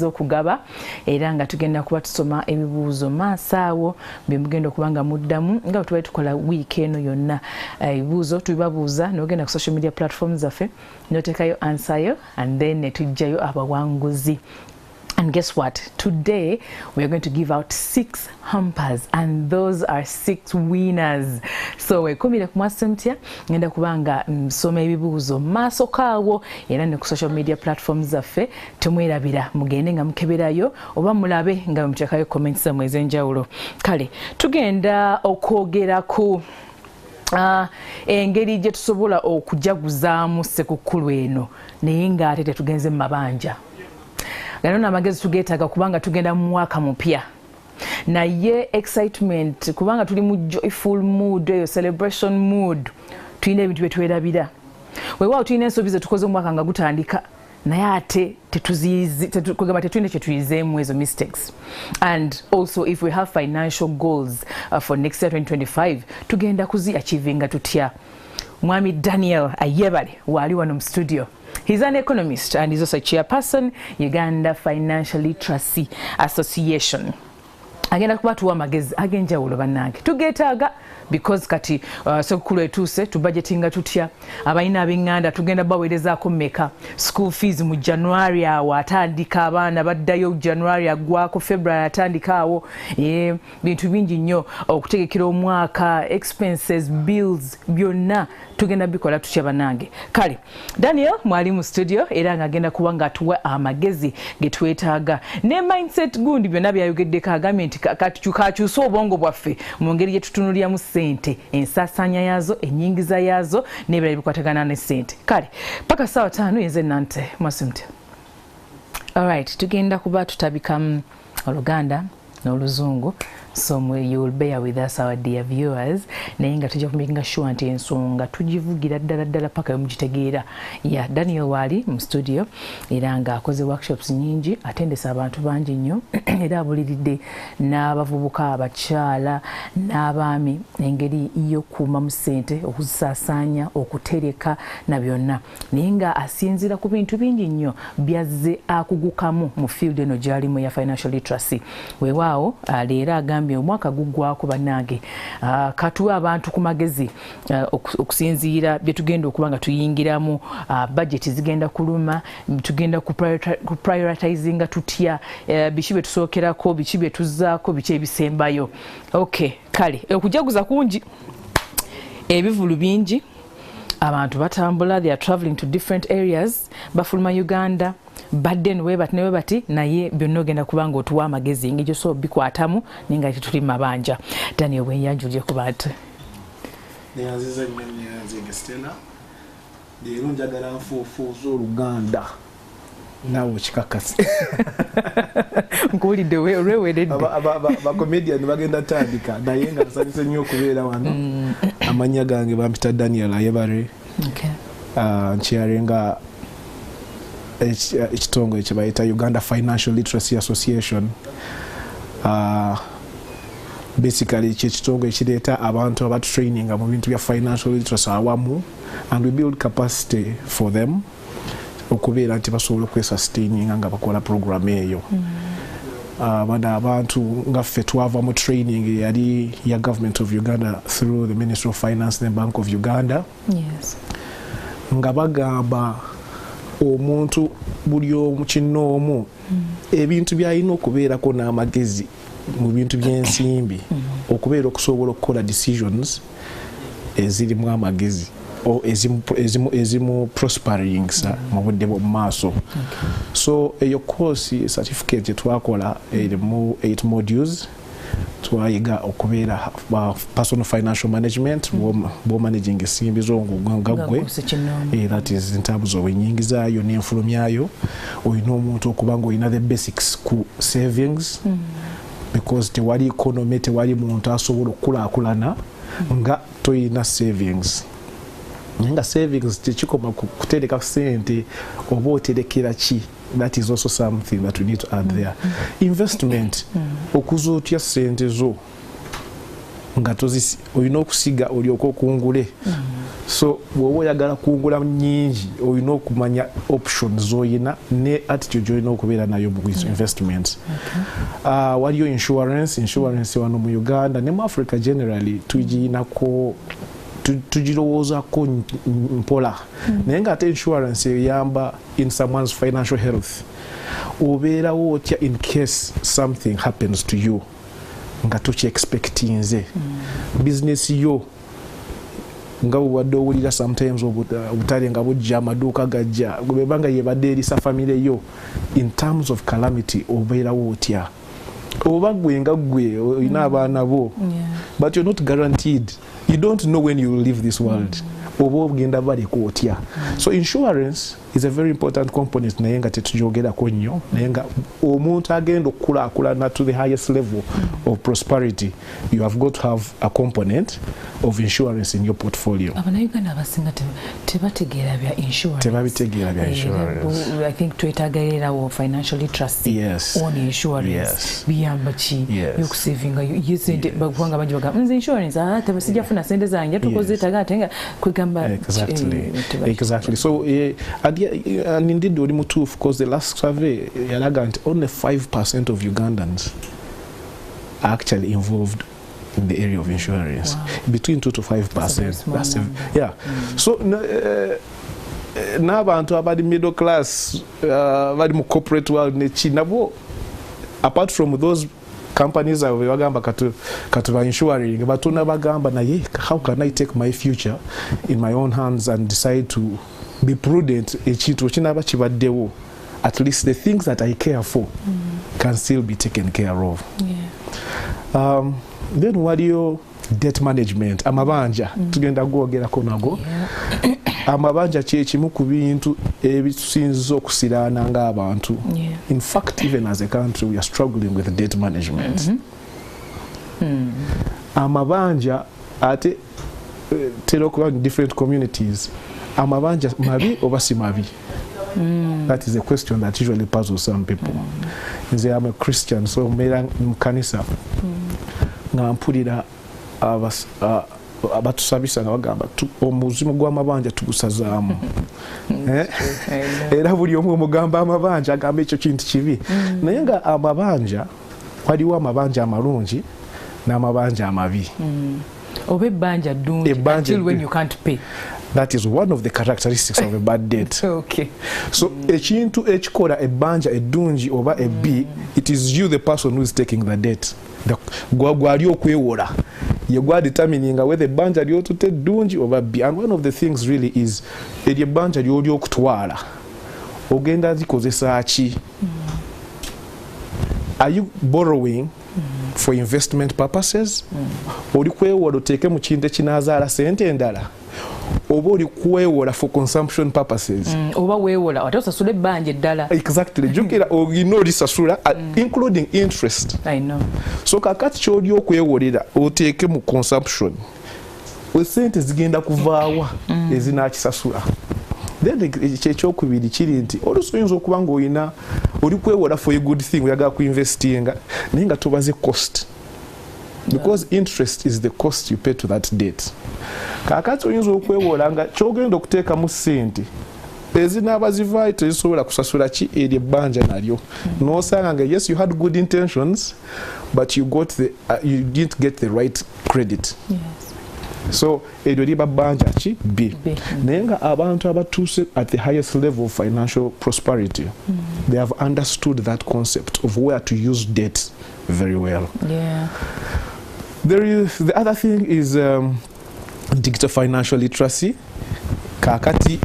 okugaba era nga tugenda kuba tusoma ebibuuzo maasawo byemugenda kubanga muddamu nga tubaye tukola week eno yonna ebibuuzo tubibabuuza n'ogenda ku social media platforms zaffe n'oteekayo answer yo and then netujjayo abawanguzi. And guess what? Today we are going to give out 6 hampers and those are 6 winners. So wekomire ku MwasuzeMutya ngenda kubanga nsoma ebibuuzo maaso kaawo era ne ku social media platforms zaffe tumwerabira mugende nga mukeberayo oba mulabe nga muteekayo comments zammwe ez'enjawulo. Kale tugenda okwogera ku engeri gye tusobola okujaguzaamu ssekukkulu eno naye ng'ate tetugenze mu mabanja. Gano amagezi tugeetaaga kubanga tugenda mu mwaka mupya naye excitement kubanga tuli mu joyful mood eyo celebration mood tulina ebintu byetwerabira weewaawo tulina ensobi ze tukoze omwaka nga gutandika naye ate tetugamba tetulina kyetuyizeemu ezo mistakes. And also if we have financial goals for next year 2025 tugenda kuzi achievinga tutya. Mwami Daniel Ayebale wali wano mu studio. He's an economist and he's also a chairperson Uganda Financial Literacy Association. Agenda kuba tuwa magezi agenjawulo bannange tugeetaaga because kati ssekukkulu etuuse tubudgetinga tutya abalina ab'enganda tugenda baweerezaako mmeka school fees mu January awo atandika abaana baddayo January agwako February atandika awo bintu bingi nnyo okutegekera omwaka expenses bills byonna tugenda bikola tutya bannange. Kale Daniel mwali mu studio era ng'agenda kuba ng'atuwa amagezi ge twetaaga ne mindset gundi byonna byayogeddeko agambye nti kakyusa obwongo bwaffe mu ngeri gye tutunuliramu ssente ensasaanya yaazo ennyingiza yaazo n'ebirala bikwatagana ne ssente. Kale paka ssaawa 5 yenze nante MwasuzeMutya. Alright, tugenda kuba tutabikamu Oluganda n'Oluzungu. So you will bear with us our dear viewers. Naye nga tujja kumakinga sure nti ensonga tugivugira ddala paka yomugitegeera. Ya Daniel wali mu studio era nga akoze workshops nyingi atendesa abantu bangi nnyo era abuliridde n'abavubuka abakyala n'abaami engeri y'okukuuma mu ssente okuzisaasanya okutereka na byonna naye nga asinzira ku bintu bingi nnyo byazze akugukamu mu field eno gy'alimu ya financial literacy. Weewaawo leero agambye omwaka guggwako bannange katuwa abantu ku magezi okusinziira bye tugenda okuba nga tuyingiramu budget zigenda kuluma tugenda ku prioritizinga tutya biki bye tusookerako biki bye tuzzaako biki ebisembayo. Okay, kale okujaguza kungi ebivulu bingi abantu batambula they are traveling to different areas bafuluma Uganda badde ne bati naye byonna ogenda kubanga otuwa amagezi ng'egyo so bikwatamu ninga tetuli mabanja. Daniel weyanjulye ku bantu. Neyanziza nnyo neyanziga Stella. Leero njagala nfuufuuza Oluganda nawe kikakasi. Nkuwulidde olweweredde. Bakomedian bagenda tandika naye nga nsanyuse nnyo okubeera wano. Amannya gange bampita Daniel Ayebale. Nkyarenga ekitongole kye bayita Uganda Financial Literacy Association. Basically ekitongole kireeta abantu abatutraininga mu bintu bya financial literacy awamu and we build capacity for them okubeera nti basobola okwesustaininga nga bakola program eyo. Bana abantu nga ffe twava mu training yali ya Government of Uganda through the Ministry of Finance and Bank of Uganda. Yes. Nga bagamba omuntu buli omu kinoomu ebintu byalina okubeerako n'amagezi mu bintu by'ensimbi okubeera okusobola okukola decisions ezirimu amagezi o ezimu prospering mu budde bw'omu maaso. So eyo course certificate twakola erimu 8 modules twayiga okubeera personal financial management bo managing ensimbi z'ongagwe that is in terms of ennyingizaayo n'enfulumyayo olina omuntu okuba nga olina the basics ku savings because tewali economy tewali muntu asobola okukulaakulana nga toyina savings. Nga savings tekikoma kutereka ssente oba oterekera ki. That is also something that we need to add there. Investment okuzootya ssente zo nga tozisi olina okusiga olyoka okungule so bw'oba oyagala kungula nyingi olina okumanya options z'olina ne attitude gy'olina okubeera nayo mu investments. Waliyo insurance wano mu Uganda ne mu Africa generally tugirinako tugirowoozako mpola naye nga ate insurance eyamba in someone's financial health. Obeerawo otya in case something happens to you nga tukiexpectinze business yo nga wadde owulira sometimes obutale nga bujja amaduuka gajja bwebanga yebadde erisa family yo in terms of calamity obeerawo otya oba gwe nga gwe olina abaana bo but you're not guaranteed, you don't know when you will leave this world oba ogenda baleko otya. So insurance is a very important component naye nga tetugyogerako nnyo naye nga omuntu agenda okukulaakulana to the highest level of prosperity you have got to have a component of insurance in your portfolio. Abanayuganda abasinga tebategeera bya insurance. Tebabitegeera bya insurance. I think twetagererawo financial literacy on insurance. Biyamba ki yokusavinga yisente bakubanga bangi bagamba nze insurance tebasijja funa sente zange tukoze tagate nga kwegamba exactly. So and indeed oli mutuufu because the last survey yalaga nti only 5% of Ugandans are actually involved in the area of insurance. Between 2 to 5%. So n'abantu abali middle class bali mu corporate world neki nabo apart from those companies abo bagamba katuba insuring batuna bagamba naye how can I take my future in my own hands and decide to be prudent ekintu kinaba kibaddewo at least the things that I care for can still be taken care of. Then waliyo debt management amabanja tugenda gwogerako nago amabanja kyekimu ku bintu ebitusinziza okusiraana ng'abantu. In fact even as a country we are struggling with debt management. Amabanja ate tera okuba in different communities amabanja mabi oba si mabi. That is a question that usually puzzles some people. Nze I'm a Christian so mbeera mu kanisa nga mpulira abatusabisa nga bagamba omuzimu gw'amabanja tugusazaamu era buli omu omugamba amabanja agamba ekyo kintu kibi naye nga amabanja waliwo amabanja amalungi n'amabanja amabi oba ebbanja ddungi until when you can't pay. That is one of the characteristics of a bad debt. So ekintu ekikola ebbanja eddungi oba ebbi it is you the person who is taking the debt. Gwali okwewola ye gwa determining whether ebbanja ly'otutte eddungi oba bbi. And one of the things really is eryo ebbanja ly'oli okutwala ogenda likozesa ki? Are you borrowing for investment purposes? Oli kwewola oteeke mu kintu ekinaazaala sente endala oba oli kwewola for consumption purposes oba weewola ate osasula ebbanja eddala. Exactly. Jukira olina olisasula including interest. I know. So kakati ky'oli okwewolera oteeke mu consumption sente zigenda kuvaawa ezinaakisasula. Then ekyokubiri kiri nti olusoyinza okuba ng'olina oli kwewola for a good thing oyagala kuinvestinga naye nga tobaze cost because interest is the cost you pay to that debt. Kakati oyinza okwewola nga kyogenda okuteekamu ssente ezinaaba zivaayo tezisobola kusasula ki eryo ebbanja nalyo n'osanga nga yes you had good intentions but you didn't get the right credit. So eryo liba bbanja ki B. Naye nga abantu abatuuse at the highest level of financial prosperity they have understood that concept of where to use debt very well. The other thing is digital financial literacy. Kakati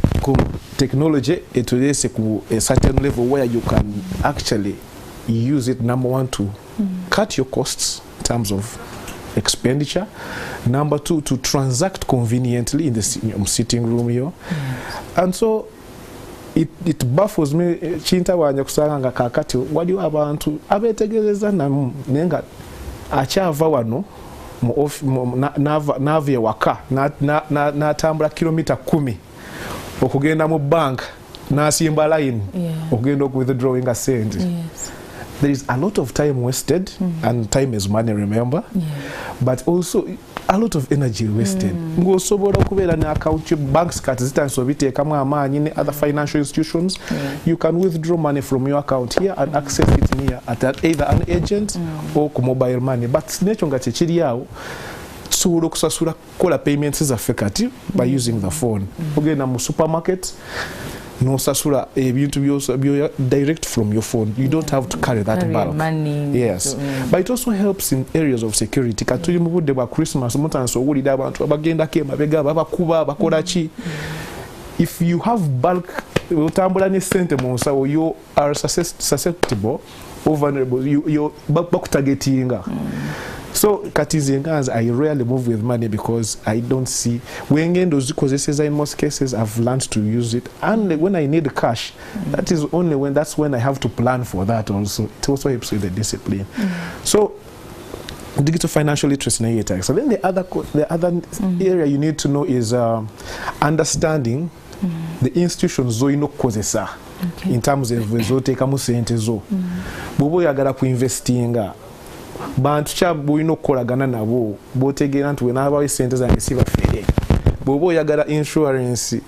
technology etuleese ku a certain level where you can actually use it, number one, to cut your costs in terms of expenditure, number two, to transact conveniently in the sitting room here. And so it baffles me kintabanja kusanga nga kakati waliwo abantu abeetegereza namu naye nga akyava wano n'ava ewaka n'atambula kilomita 10 okugenda mu bank n'asimba line okugenda okuwithdrawinga sente there is a lot of time wasted, and time is money, remember, but also a lot of energy wasted. Ngosobola okubeera ne account banks kati zitasobiteekamu amaanyi ne other financial institutions. You can withdraw money from your account here and access it near at either an agent or ku mobile money, but nekyo nga kyekiri awo tusobola okusasula kukola payments zaffe kati by using the phone. Ogenda mu supermarket nosasula ebintu byo direct from your phone. You don't have to carry that bulk. Yes. But it also helps in areas of security. Katuli mu budde bwa Christmas mutanso owulira abantu abagendako emabega babakuba bakola ki. If you have bulk otambula ne sente mu nsawo, you are susceptible or vulnerable. You bakutagetinga. So katizingas, I rarely move with money because I don't see when those causes in most cases I've learned to use it, and when I need cash, that is only that's when I have to plan for that also. It also helps with the discipline. So digital financial literacy na yeta. So then the other area you need to know is understanding the institutions zo ino kozesa in terms of zo tekamu sente zo. Bobo yagala ku investinga bantu kya bulina okukolagana nabo botegeera nti wenaaba esente zange sibafere. Bw'oba oyagala insurance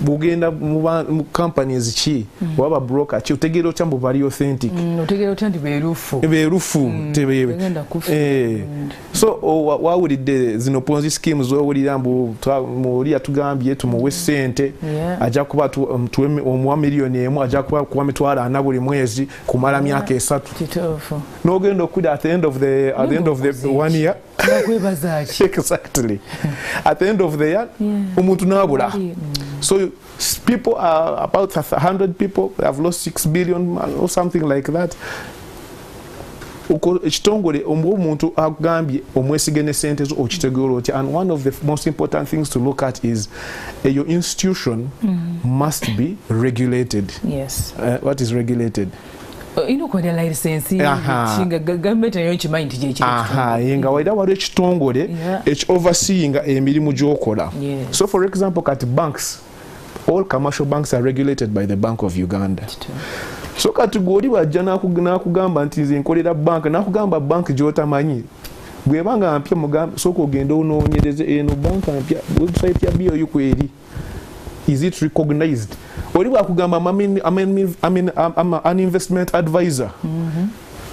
bugenda mu companies ki waba broker ki otegeera otya mbu bali authentic, otegeera otya nti beerufu tegenda kufa. So wawulidde zino ponzi schemes owulira mbu oli yatugambye tumuwe sente ajja kuba omuwa miliyoni emu ajja kuba kuwa mitwalo 4 buli mwezi kumala myaka 3. N'ogenda okuda at the end of the 1 year exactly. At the end of the year umuntu nabula. So people are about 100 people have lost 6 billion or something like that. Ekitongole omuntu agambye omwesige ne sente zo okitegeera otya. And one of the most important things to look at is your institution must be regulated. Yes. What is regulated? Inokwenda license chinga government nayo kimanyi nti gyekiri. Yenga waida wali ekitongole overseeing emirimu gy'okola. So for example kati banks, all commercial banks are regulated by the Bank of Uganda. So kati goli wajja nakugamba nti nze nkolera bank, nakugamba bank gy'otamanyi bwebanga mpya mugamba soko ogenda onoonyereze eno bank mpya website ya BOU kweri, is it recognized? Oli bwakugamba I'm an investment advisor.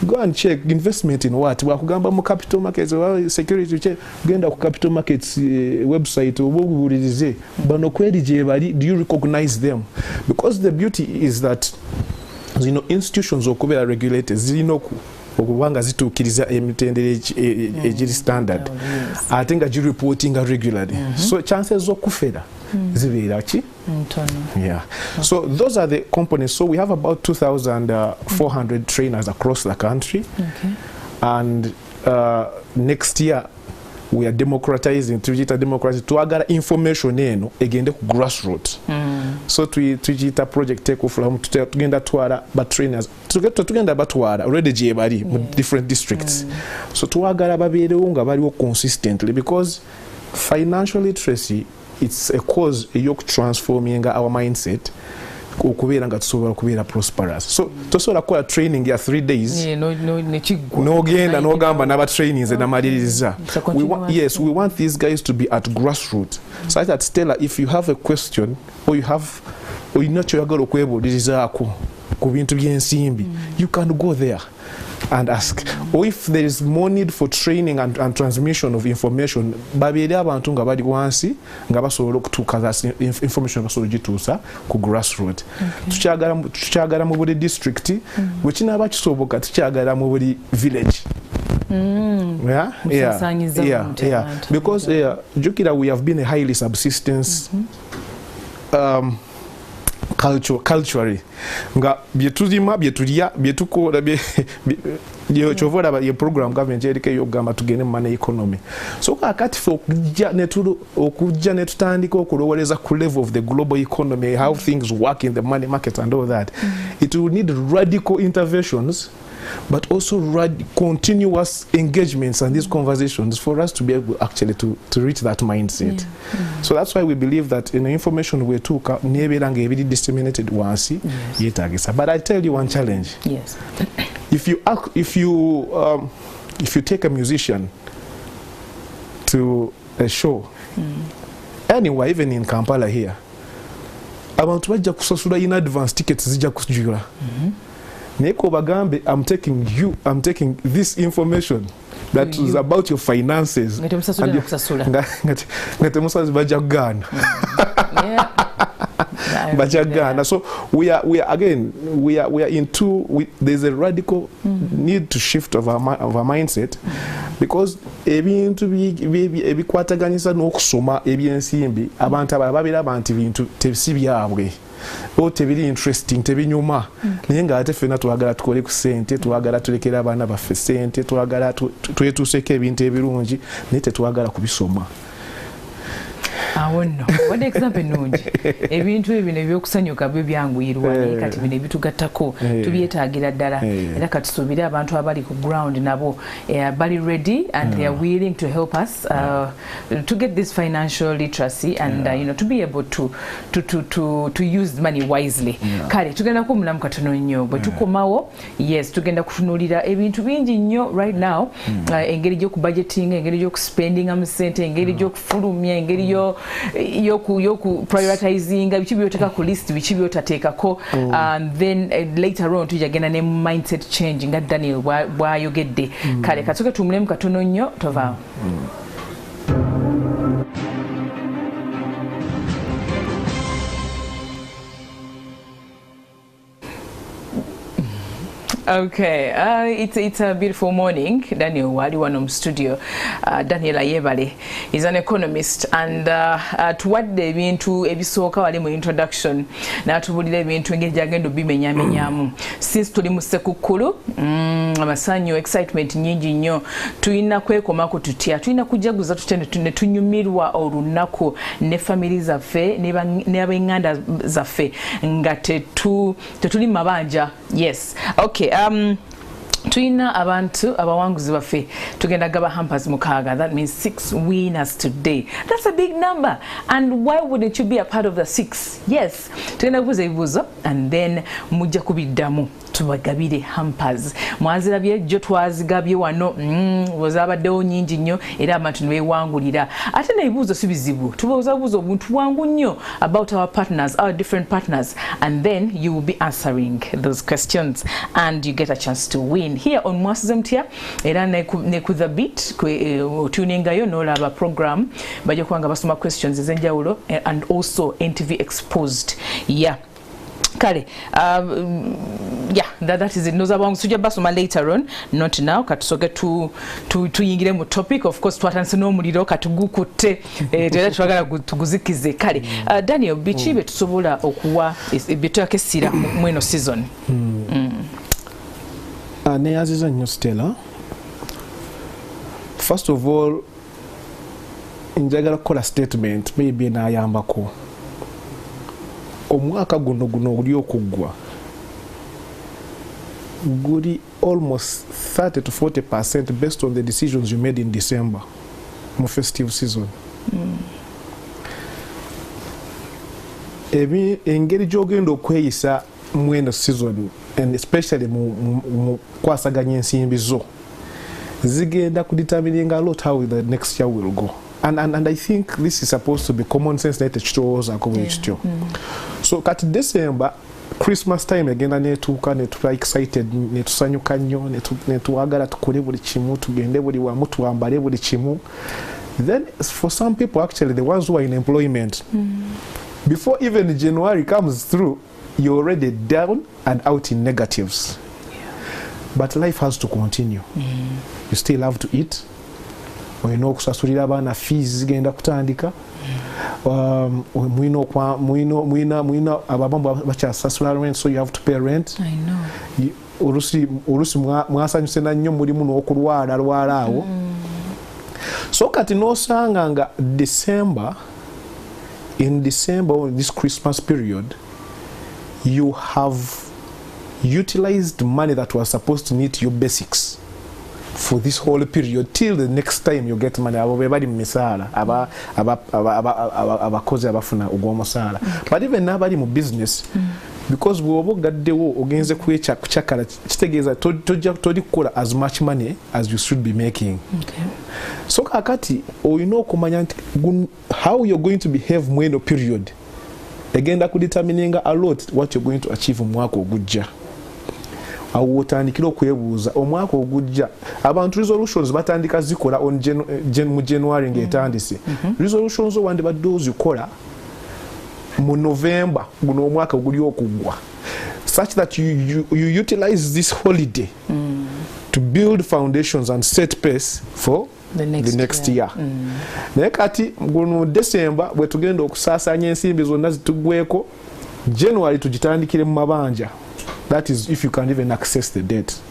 Go and check investment in what. Bwakugamba mu capital markets or security check, genda ku capital markets website obuwulirize bano kweri gye bali, do you recognize them? Because the beauty is that institutions okubeera regulated zirina okubanga zituukiriza emitendera egiri standard ate nga gireportinga regularly. So chances z'okufera zibeera ki? Yeah. So those are the components. So we have about 2,400 trainers across the country. And next year we are democratizing, twagala information eno egende ku grassroots. So tujita project take off from tugenda twala ba trainers tugenda batwala already gye bali mu different districts. So twagala babeerewo nga baliwo consistently, because financial literacy, it's a cause of transforming our mindset okubeera nga tusobola okubeera prosperous. So tosobola kukola training ya 3 days n'ogenda n'ogamba n'aba trainings enamaliriza. Yes, we want these guys to be at grassroots, so that Stella, if you have a question or you olina kyoyagala okwebuulirizaako ku bintu by'ensimbi, you can go there and ask. Or if there is more need for training and transmission of information, babeere abantu nga bali wansi nga basobola okutuuka information basobola gituusa ku grassroot. Tukyagala mu buli district, bwe kinaaba kisoboka tukyagala mu buli village. Because jukira, we have been a highly subsistence culturally nga byetuzima byetulya byetukola chovola ye program government yerike yogamba tugene mu money economy. So kakati for okujja ne tutandika okulowoleza ku level of the global economy, how things work in the money market and all that, it will need radical interventions but also continuous engagements and these conversations for us to be able actually to reach that mindset. So that's why we believe that in the information we took, never disseminated once. But I tell you one challenge. Yes. If you take a musician to a show, anyway, even in Kampala here, abantu bajja kusasula in advance tickets zijja kujula. Neko bagambe, I'm taking this information that is about your finances. Ngate musazi bajja kugana. So we are there's a radical need to shift of our mindset, because ebintu ebikwataganyisa n'okusoma ebyensimbi abantu ababira abantu bintu tebisibyabwe o tebiri interesting tebinyuma naye nga ate fena twagala tukole ku sente twagala tulekera abaana baffe sente twagala twetuuseko ebintu ebirungi naye tetwagala kubisoma. Awono what example nungi ebintu ebino ebyokusanyuka byo byanguyirwa kati bino ebitugattako tubyetaagira ddala era katusuubire abantu abali ku ground nabo bali ready and they are willing to help us to get this financial literacy and you know, to be able to use money wisely. Kale tugenda kumulamu katono nnyo bwe tukomawo yes tugenda kutunuulira ebintu bingi nnyo right now engeri gy'oku budgeting engeri gy'oku spending amusente engeri gy'okufulumya engeri yoku prioritizing bichi byoteka ku list bichi byotateekako and then later on tujagenda ne mindset change nga Daniel bwayogedde. Kale katuke tumulemu katono nnyo tova. Okay, it's a beautiful morning. Daniel wali wano mu studio. Daniel Ayebale is an economist and tuwadde ebintu ebisooka wali mu introduction n'atubulira ebintu engeri gy'agenda obimenyaamenyamu. Since tuli mu Ssekukkulu, amasanyu excitement nyingi nnyo, tulina kwekomako tutya, tulina kujaguza tutya ne tunyumirwa olunaku ne family zaffe ne ab'enganda zaffe nga tetuli mabanja. Yes. Okay. Tuina abantu abawanguzi baffe tugenda gaba hampers mukaaga. That means 6 winners today. That's a big number. And why wouldn't you be a part of the 6? Yes. Tugenda kubuza ebibuuzo and then mujja kubiddamu tubagabire hampers. Mwazirabye jo twazigabye wano wazabaddewo nyingi nnyo era abantu ne beewangulira. Ate n'ebibuuzo si bizibu. Tubuuza obuntu bwangu nnyo about our partners, our different partners, and then you will be answering those questions and you get a chance to win here on MwasuzeMutya era ne ku the beat tuningayo n'olaba program bajja kubanga basoma questions ez'enjawulo and also NTV exposed. Yeah. Kale, yeah, that is it. Noza bangu sujja basoma later on, not now. Katusoke tuyingire mu topic. Of course, twatanse n'omuliro katugukutte era twagala tuguzikize. Kale, Daniel, bichi betusobola okuwa betwakesira mweno season. Neyaziza nnyo Stella. First of all, njagala kukola statement maybe naayambako. Omwaka guno guli okuggwa guli almost 30 to 40% based on the decisions you made in December mu festive season. Engeri gy'ogenda okweyisa mweno season and especially mu kwasaganya ensimbi zo zigenda kudetermining a lot how the next year will go. And I think this is supposed to be common sense that so kati December Christmas time agenda netuuka netuba excited netusanyuka nnyo netuwagala tukole buli kimu tugende buli wamu tuwambale buli kimu. Then for some people actually the ones who are in employment before even January comes through you're already down and out in negatives. But life has to continue. You still have to eat. Olina okusasulira abaana fees zigenda kutandika. Mwina abamu bakyasasula rent, so you have to pay rent. I know. Olusi mwasanyuse na nnyo mulimu n'okulwala awo. So kati n'osanga nga in December, this Christmas period, you have utilized money that was supposed to meet your basics for this whole period till the next time you get money. Abo bebali misala abakozi abafuna ogw'omusaala. But even nabali mu business, because bw'oba ogaddewo ogenze kukyakala kitegeeza toli kukola as much money as you should be making. So kakati olina okumanya nti how you're going to behave mu eno period egenda kudetermininga a lot what you're going to achieve mu mwaka ogujja. Awo otandikira okwebuuza omwaka ogujja abantu resolutions batandika zikola mu January ng'etandise. Resolutions owandibadde ozikola mu November guno omwaka oguli okugwa, such that you utilize this holiday to build foundations and set pace for the next year. Naye kati guno December bwe tugenda okusaasaanya ensimbi zonna zitugweko, January tugitandikire mu mabanja. That is if you can even access the debt.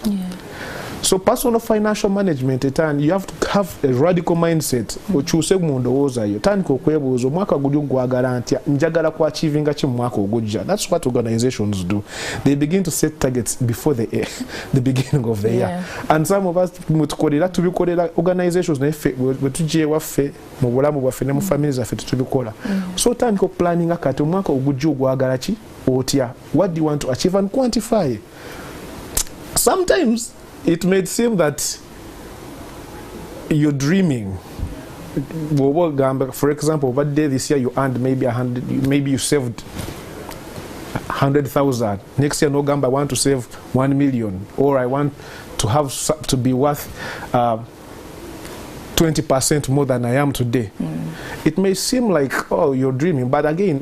So personal financial management, you have to have a radical mindset. Okyuse mu ndowooza yo, tandika okwebuuza omwaka guli gwagala ntya, njagala ku achievinga ki mu mwaka ogujja. That's what organizations do. They begin to set targets before the beginning of the year. And some of us tubikolera organizations naye bwe tujje ewaffe mu bulamu bwaffe ne mu family zaffe tubikola. So tandika okuplanninga kati omwaka ogujja ogwagala ki otya. What do you want to achieve and quantify? Sometimes it may seem that you're dreaming. For example, what day this year you earned maybe 100, maybe you saved 100,000. Next year, no gamba, I want to save 1 million, or I want to be worth 20% more than I am today. It may seem like, oh, you're dreaming, but again,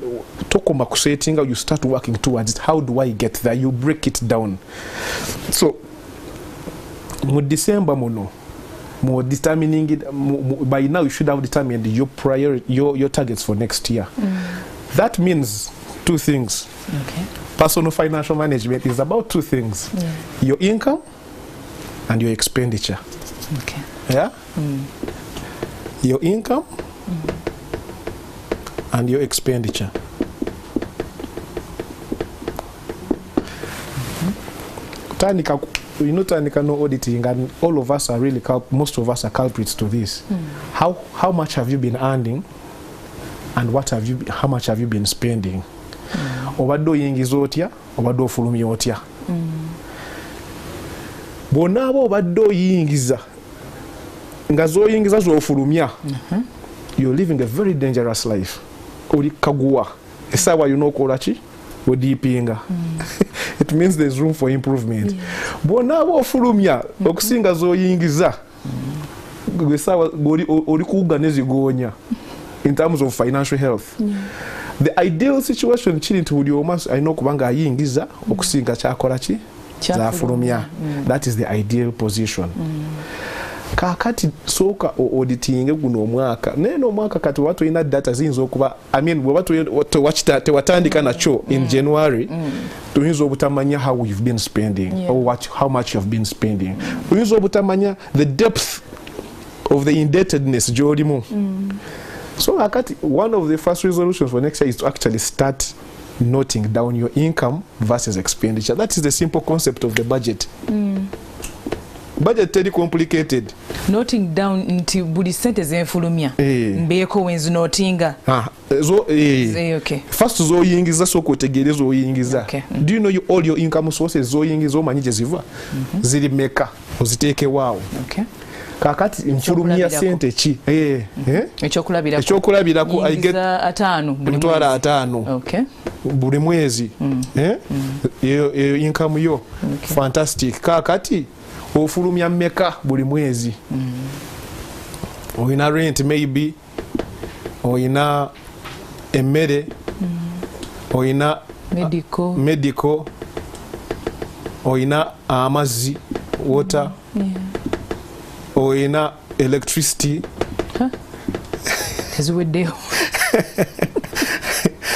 you start working towards it. How do I get there? You break it down. So mu December muno, more determining it. By now, you should have determined your your targets for next year. That means two things. Personal financial management is about two things: your income and your expenditure. Yeah. Your income and your expenditure. Tanika no auditing, and all of us are really most of us are culprits to this. How much have you been earning, and how much have you been spending? Obadde oyingiza otya, obadde ofulumya otya. Bonna abo obadde oyingiza nga zoyingiza zofulumya, you're living a very dangerous life. Oli kaguwa esaawa yonna okola ki odiipinga. It means there's room for improvement. Bonna abo ofulumya okusinga zoyingiza esaawa oli kuwuga nezigonya in terms of financial health. The ideal situation kiri nti buli omu alina okuba nga ayingiza okusinga kyakola ki zafulumya. That is the ideal position. Kakati soka auditing guno omwaka neno omwaka kati watu ina data zinzo okuba watu watandika nacho in January tuyinza obutamanya how you've been spending or how much you've been spending. Tuyinza obutamanya the depth of the indebtedness jolimu. So akati one of the first resolutions for next year is to actually start noting down your income versus expenditure. That is the simple concept of the budget. Budget teri complicated. Noting down nti buli sente zenfulumya mbeeko wenzi notinga. Okay. First zoyingiza soko otegereza oyingiza. Do you know all your income sources zoyingiza omanyi gye ziva? Ziri meka oziteeke waawo. Kakati nfulumya sente ki? Ekyokulabirako I get 5 5 buli mwezi. Income yo fantastic. Kakati ofulumya meka buli mwezi. Oyina rent maybe, oyina emmere, oyina medical, oyina amazzi water, oyina electricity.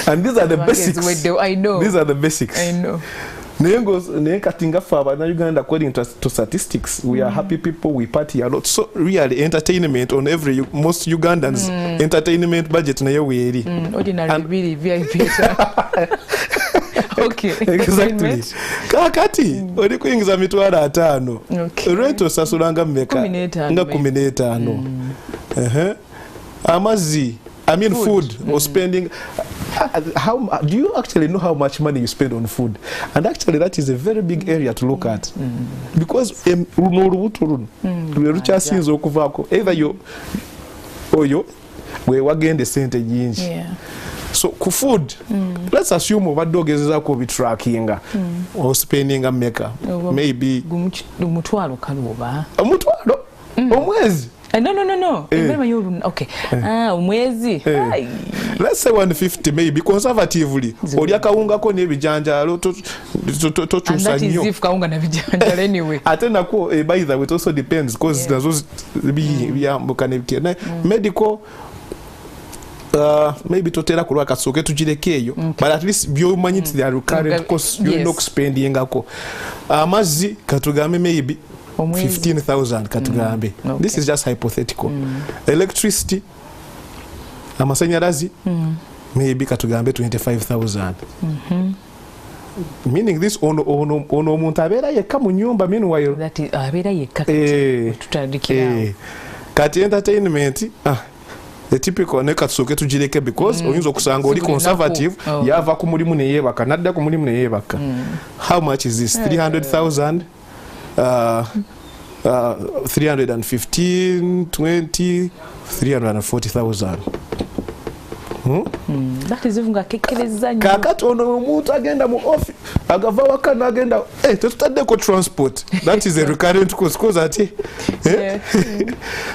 And these are the basics. I know. These are the basics. I know. Uganda, according to statistics, we are happy people, we party a lot. So really entertainment on most Ugandans entertainment budget na yeweri. Ordinary really VIP. Okay. Exactly. Kakati oli kuyingiza mitwalo 5. Okay. Rent osasulanga mmeka? 15. Nga 15. Amazzi, I mean food or spending. How do you actually know how much money you spend on food? And actually that is a very big area to look at. Because either you or you we wagende sente nyingi. Yeah. So ku food, let's assume obadogezeza ko bitracking or spending a maker. Maybe umutwalo kaluba. Umutwalo omwezi. No. Okay. Umwezi. Let's say 150 maybe conservatively. Oli akawunga ko nebijanjalo to chusa and that is nyo. if kawunga na bijanjalo anyway. Atena ko by the way it also depends because nazo biyambukana medical maybe totera kulwa kasoke tugirekeyo but at least byomanyiti they are recurrent costs you not spending ngako amazi katugambe maybe 15,000 katugambe. This is just hypothetical. Electricity amasanyalazi maybe katugambe 25,000. Meaning this ono omuntu abeera yekka mu nyumba meanwhile that is abeera yekka tutandikira kati entertainment the typical ne katsoke tugireke because oyinza okusanga oli conservative yava ku mulimu ne yebaka nadda ku mulimu ne yebaka. How much is this? 300,000 315 20 340,000. That is even gakekereza nnyo. Kakati ono omuntu agenda mu office agava waka nagenda tetutadde ko transport. That is a recurrent cost because ati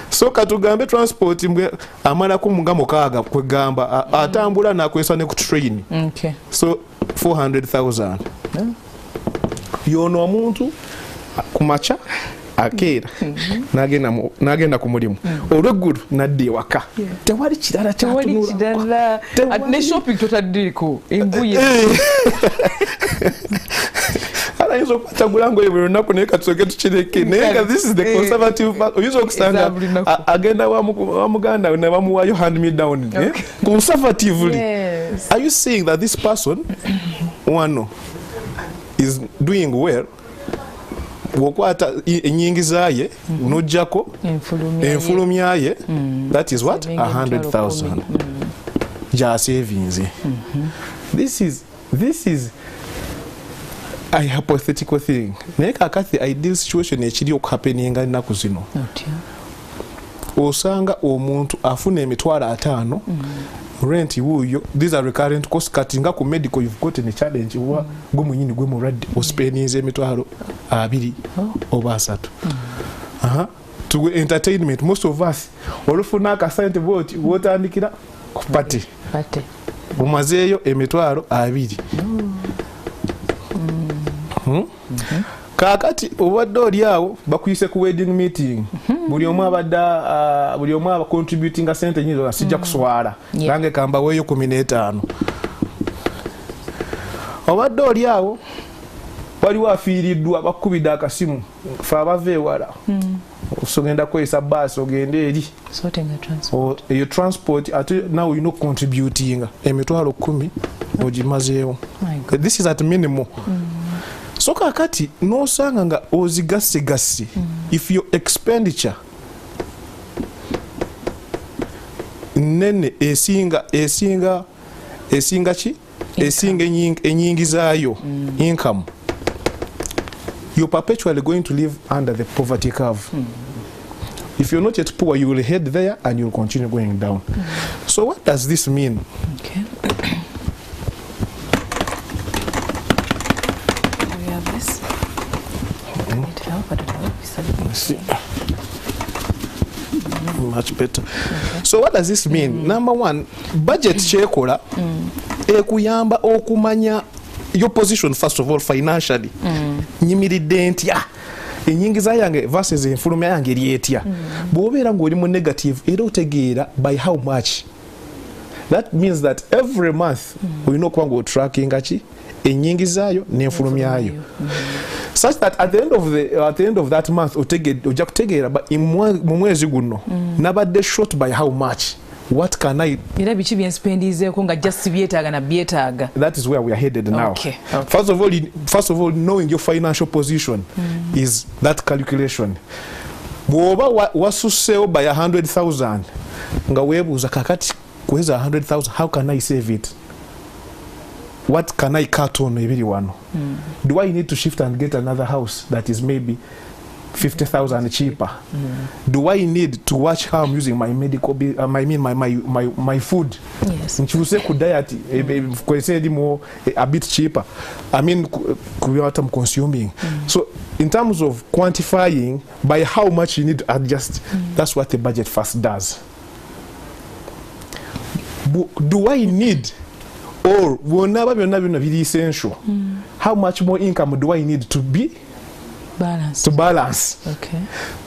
so katugambe transport mbwe amala ku munga mukaaga kwegamba atambula nakwesa ne ku train. Okay. So 400,000. Yono omuntu kumacha akera nagenda ku mulimu olweggulu nadde ewaka tewali kirala kyatunula ne shopping totaddeeko enguye ayinza okukwatagula ngoye buli lunaku naye katusoke tukireke naye nga this is the conservative oyinza okusanga agenda wa muganda we ne bamuwayo hand me down conservatively. Are you saying that this person one is doing well wokwata enyingiza ye nojjako enfulumya ye that is what 100,000 ja savings. This is a hypothetical thing. Neka akathi ideal situation ekiri okuhappeninga ennaku zino osanga omuntu afuna emitwalo 5 rent wuyo these are recurrent costs katinga ku medical you've got a challenge wa gumunyini gwe mulwadde ospendinze emitwalo 2 oba 3 to entertainment most of us olufuna akasente boti wotandikira ku party bumazeeyo emitwalo 2 kakati obadde oli awo bakuyise ku wedding meeting buli omu aba contributing a sente nyingi asijja kuswala nange kamba weeyo 15. Obadde oli awo waliwo afiiriddwa bakubidde akasimu fe abava ewala osogenda kwesa baasi ogende eri eyo transport ate nawe olina contributing emitwalo 10 ogimazeewo. This is at minimum. So kakati nosanga nga ozigasse if your expenditure nene esinga ki esinga enyingi zaayo income, you're perpetually going to live under the poverty curve. If you're not yet poor, you will head there and you'll continue going down. So what does this mean? Okay. We have this. Need help, I don't know. Much better. So what does this mean? Number one, budget chekola ekuyamba okumanya your position first of all financially. Nyimiridde ntya enyingiza yange versus enfulumya yange lyetya. Bw'obeera ng'oli mu negative era otegeera by how much. That means that every month olina okuba ng'otracking ki enyingizaayo n'enfulumyayo. Such that at the end of that month ojja kutegeera mu mwezi guno nabadde short by how much what can I... Era bichi byensipendizeeko nga just byetaaga na byetaaga. That is where we are headed now. Okay. First of all, knowing your financial position is that calculation. Bwoba wasusewo by 100,000 nga webuuza kakati kweza 100,000, how can I save it? What can I cut on ebiri wano? Do I need to shift and get another house that is maybe 50,000 cheaper? Do I need to watch how I'm using my medical bill, my food? Yes. Nchuse ku diet kwesedi more a bit cheaper. I mean what I'm consuming. So in terms of quantifying by how much you need to adjust, that's what the budget first does. Do I need, or very essential, how much more income do I need to be to balance? Okay.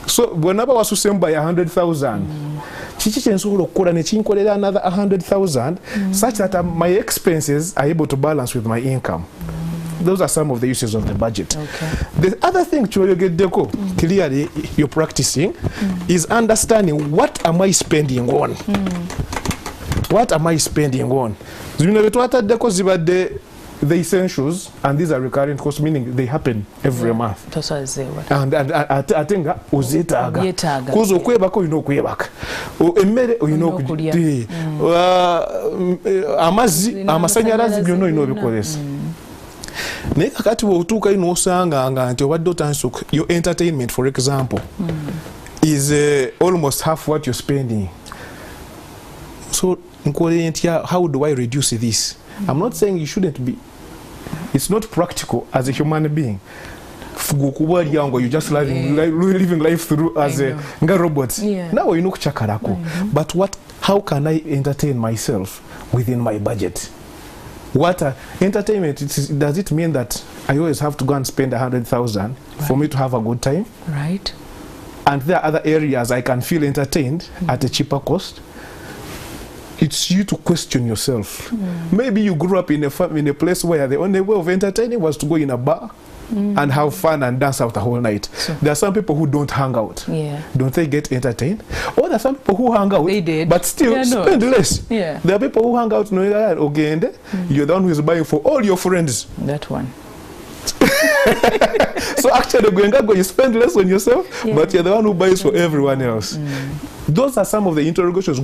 So whenever was to by 100,000, chichi nsobola okukola ne kinkolera another 100,000 such that my expenses are able to balance with my income. Those are some of the uses of the budget. Okay. The other thing clearly you're practicing is understanding what am I spending on. What am I spending on? The essentials, and these are recurring costs, meaning they happen every month. And I think uzitaga kuzo okwebako you know kwebaka emmere you know amazi amasanyalazi you know bikolesa naye kakati bw'otuuka ino osanga nga nti obadde otandise your entertainment for example is almost half what you're spending. So how do I reduce this? I'm not saying you shouldn't be. It's not practical as a human being. You're just living life through as a robot. Now you know chakarako. But how can I entertain myself within my budget? What entertainment? Does it mean that I always have to go and spend 100,000 for me to have a good time? Right. And there are other areas I can feel entertained at a cheaper cost. It's you to question yourself. Maybe you grew up in a place where the only way of entertaining was to go in a bar and have fun and dance out the whole night. So there are some people who don't hang out. Don't they get entertained? Or there are some people who hang out, but still spend less. There are people who hang out, you're the one who is buying for all your friends. That one. So actually, you spend less on yourself, but you're the one who buys for everyone else. Those are some of the interrogations.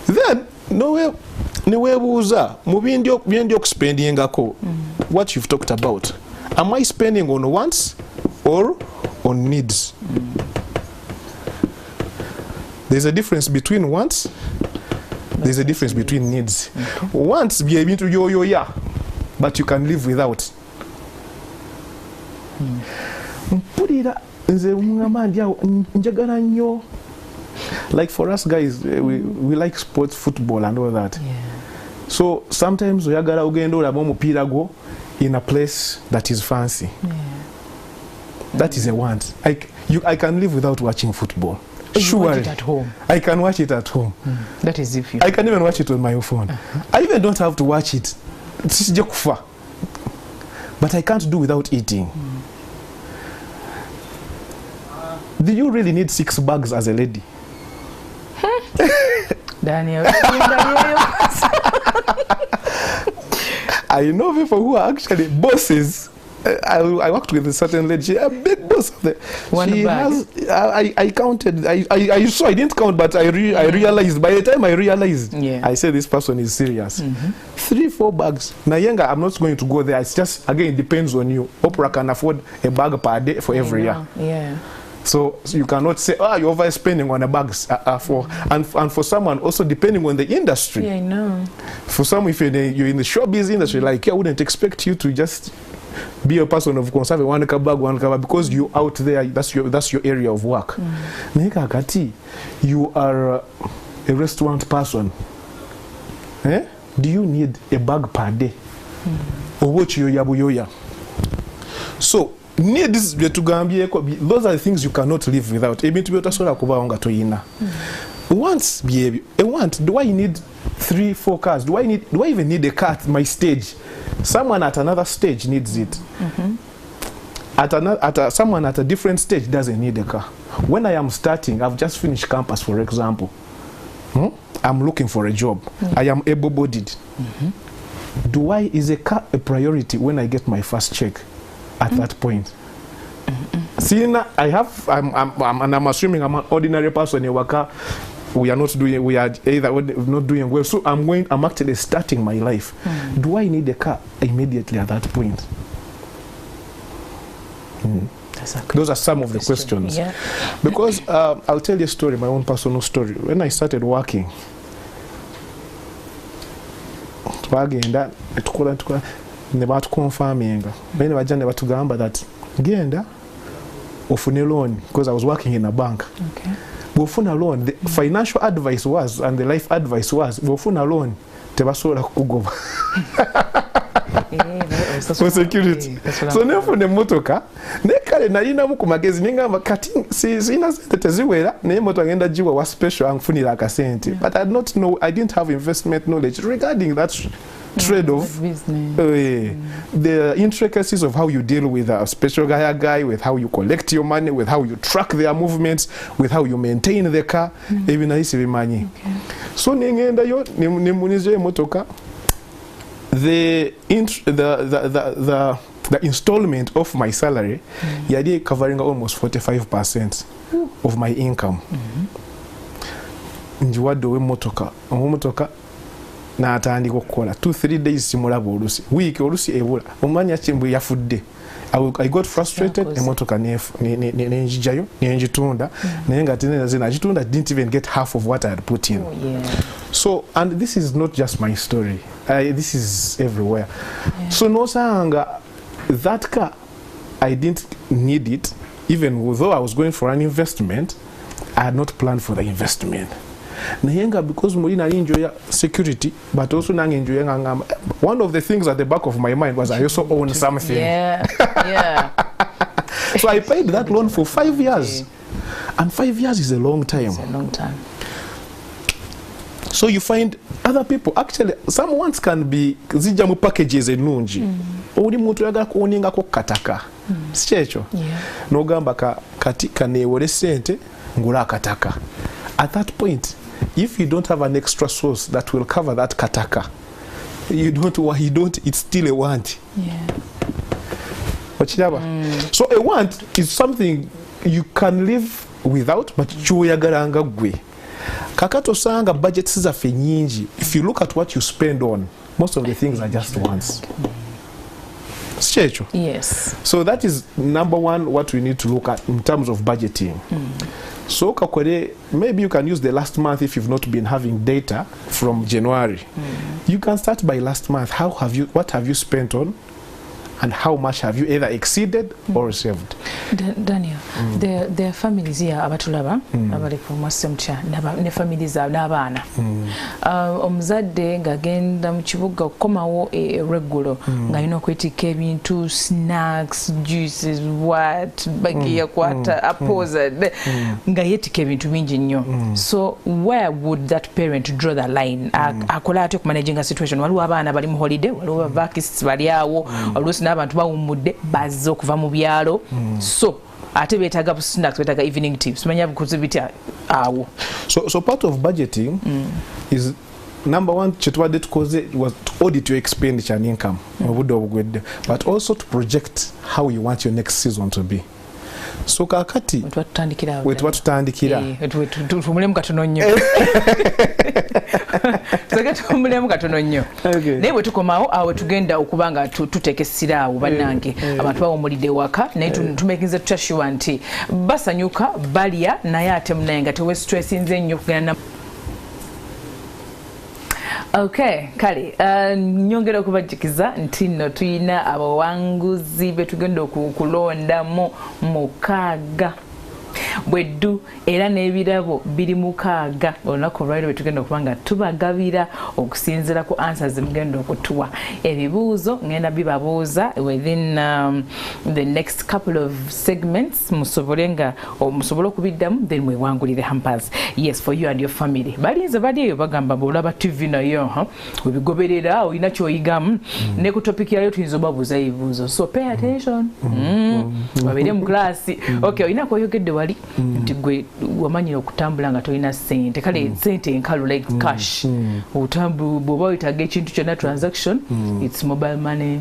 Then, what you've talked about. Am I spending on wants or on needs? There's a difference between wants. There's a difference between needs. Wants be able to but you can live without. Like for us guys, we like sports, football and all that. So sometimes we go in a place that is fancy. That is a want. I can live without watching football. Sure, watch it at home. I can watch it at home. That is if you. I can even watch it on my phone. I even don't have to watch it. But I can't do without eating. Do you really need 6 bags as a lady? Daniel. I know people who are actually bosses. I worked with a certain lady. She's a big boss of the. One bag. I counted. I saw. I didn't count, but I realized. By the time I realized, I said this person is serious. 3-4 bags. Nayenga, I'm not going to go there. It's just again it depends on you. Oprah can afford a bag per day for every year. So you cannot say, you're overspending on the bags and for someone also depending on the industry. I know. For some, if you're in the showbiz industry, like I wouldn't expect you to just be a person of conserving one bag because you out there. That's your area of work. You are a restaurant person. Do you need a bag per day? Or what you yabuyoya? So needs those are the things you cannot live without. Once do I need 3-4 cars? Do I even need a car at my stage? Someone at another stage needs it. someone at a different stage doesn't need a car. When I am starting, I've just finished campus, for example. I'm looking for a job. I am able-bodied. Is a car a priority when I get my first check at that point? Seeing I'm assuming I'm an ordinary person in a car. We are either not doing well. So I'm actually starting my life. Do I need a car immediately at that point? Those are some of the questions. Yeah. Because I'll tell you a story, my own personal story. When I started working, never confirming. When I was that genda ofune loan because I was working in a bank. Okay. Bofuna loan, the financial advice was and the life advice was bofuna loan tebasobola kugoba. For security. So nefune motoka nekale nalinamu ku magezi ningamba kati sina sente teziwera naye moto agenda jiwa wa special anfunira akasente. But I didn't have investment knowledge regarding that trade of the intricacies of how you deal with a special guy, with how you collect your money, with how you track their movements, with how you maintain the car. Even I see money. So ningenda yo nimunize motoka. The installment of my salary, yadi covering almost 45% of my income. Njiwado we motoka. Na atandika okukola 2-3 days simulaba olusi week olusi ebula omanya chimbu yafudde. I got frustrated emotoka nenjijayo nenjitunda naye nga tene zina jitunda didn't even get half of what I had put in. So and this is not just my story, this is everywhere. So no sanga that car I didn't need it, even though I was going for an investment. I had not planned for the investment. Nayenga because Molina enjoy security, but also nang enjoy one of the things at the back of my mind was I also own something. Yeah. So I paid that loan for 5 years. And 5 years is a long time. It's a long time. So you find other people, actually, some ones can be zijamu packages enungi. Uli muntu yaga kuoninga ko kataka. Sichecho. Nogamba katika neewole sente ngula kataka. At that point, if you don't have an extra source that will cover that kataka, it's still a want. So a want is something you can live without, but choyagaranga gwe. Kakato sanga budget zaffe nyingi. If you look at what you spend on, most of the things are just wants. Yes. So that is number one, what we need to look at in terms of budgeting. So Kakwere, maybe you can use the last month if you've not been having data from January. You can start by last month. What have you spent on? And how much have you either exceeded or saved? Daniel, there are families here abatulaba abali ku MwasuzeMutya ne families n'abaana. Omuzadde ng'agenda mu kibuga okukomawo regulo ng'alina okwetikka ebintu snacks, juices, bagiya kwata apoza nga yeetikka ebintu bingi nnyo. So where would that parent draw the line? Akola atya okumanaging a situation? Waliwo abaana bali mu holiday, waliwo vacations bali awo, oluusi n'abantu bawummudde bazze okuva mu byalo. So ate beetaga snacks, beetaga evening tips, manya bukuzi bitya awo. So part of budgeting is number one, chetwadde tukoze was to audit your expenditure and income, but also to project how you want your next season to be. So kakati wetwatutandikira tumulemu katono nnyo tumulemu katono nnyo naye bwe tukomawo awo tugenda okuba nga tuteekesira awo bannange abantu bawummulidde waka naye tumekinze tutashuwa nti basanyuka balya naye ate munaye nga tewestressinze nnyo kugenda. Okay, kale nyongera okubajikiza nti nno tuyina abawanguzi betugenda okulondamu mukaaga bweddu era n'ebirabo biri mukaaga olunaku olwaliro betugenda okuba nga tubagabira okusinziira ku answers mugenda okutuwa. Ebibuuzo ngenda bibabuuza within the next couple of segments musobole okubiddamu then mwewangulire hampers. Yes, for you and your family. Balinze baliyo bagamba bwolaba TV nayo webigoberera olina kyoyigamu ne ku topic yayo tuyinza obabuuza ebibuuzo. So pay attention. babeere mu klasi. Okay, olina koyogedde wali nti gwe wamanyira okutambula nga tolina ssente kale ssente enkalu like cash bw'oba wetaaga ekintu kyonna transaction it's mobile money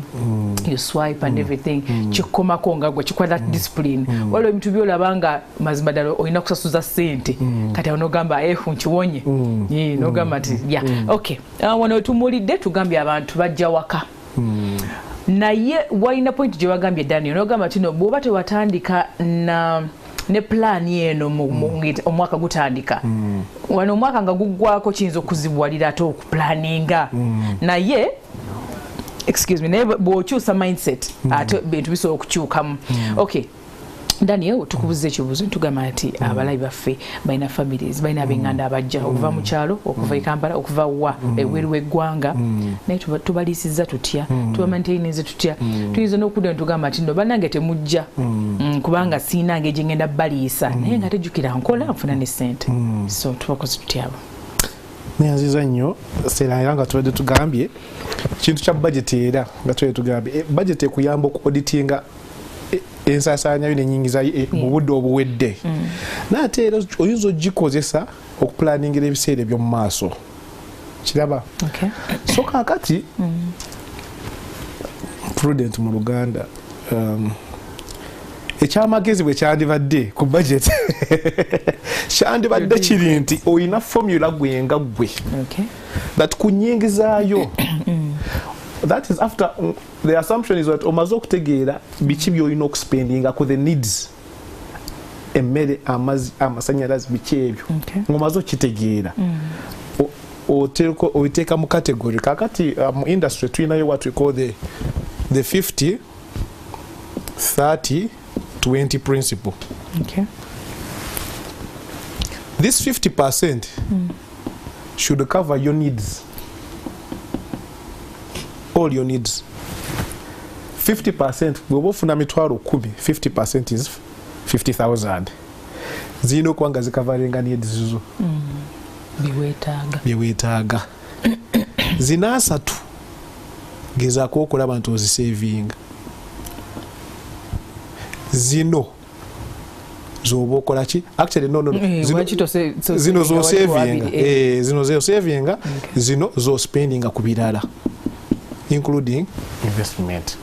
you swipe and everything kikkomako nga gwe kikwata discipline waliwo ebintu byolaba nga mazima ddala olina kusasuza ssente kati awo n'ogamba nkiwonye n'ogamba nti okay wano wetumulidde tugambye abantu bajja waka naye walina point gye wagambye Daniel n'ogamba kino bw'oba tewatandika ne plan eno omwaka gutandika wano omwaka nga guggwako kiyinza okuzibwalira ate okuplaninga naye excuse me naye bw'okyusa mindset ate bintu bisobola okukyukamu okay Daniel tukubuze ekibuuzo tugamba nti abalayi baffe balina families balina ab'enganda abajja okuva mu kyalo okuva e Kampala okuva wa ebweru w'eggwanga naye tubaliisizza tutya tubamanteinize tutya tuyinza n'okudda ne tugamba nti nno bannange temujja kubanga siinange gye ngenda baliisa naye nga tejjukira nkola nfuna ne ssente so tubakozi tutya abo neyanziza nnyo seera era nga tubadde tugambye kintu kya budget era nga tubadde tugambye budget ekuyamba okuoditinga ensasaanya yo n'ennyingiza mu budde obuwedde naate era oyinza ogikozesa okupulaningira ebiseera eby'omu maaso kiraba so kaakati prudent mu Luganda ekyamagezi bwe kyandibadde ku budget kyandibadde kiri nti olina formula gwenga gwe that ku nnyingizaayo that is after the assumption is that omaze okutegeera biki byolina okuspendinga ku the needs emmere amazzi amasanyalazi biki ebyo ng'omaze okitegeera obiteeka mu category kakati mu industry tulinayo what we call the 50 30 20 principle. This 50% should cover your needs, all your needs. 50% bw'oba ofuna mitwalo 10, 50% is 50,000. Zino kwanga zikavalinga needs zo biweetaaga zina asatu gezaako okulaba nti ozisavinga. Zino zoba okola ki? Actually no zino zo savinga zino zo savinga zino zo spendinga ku birala including investment.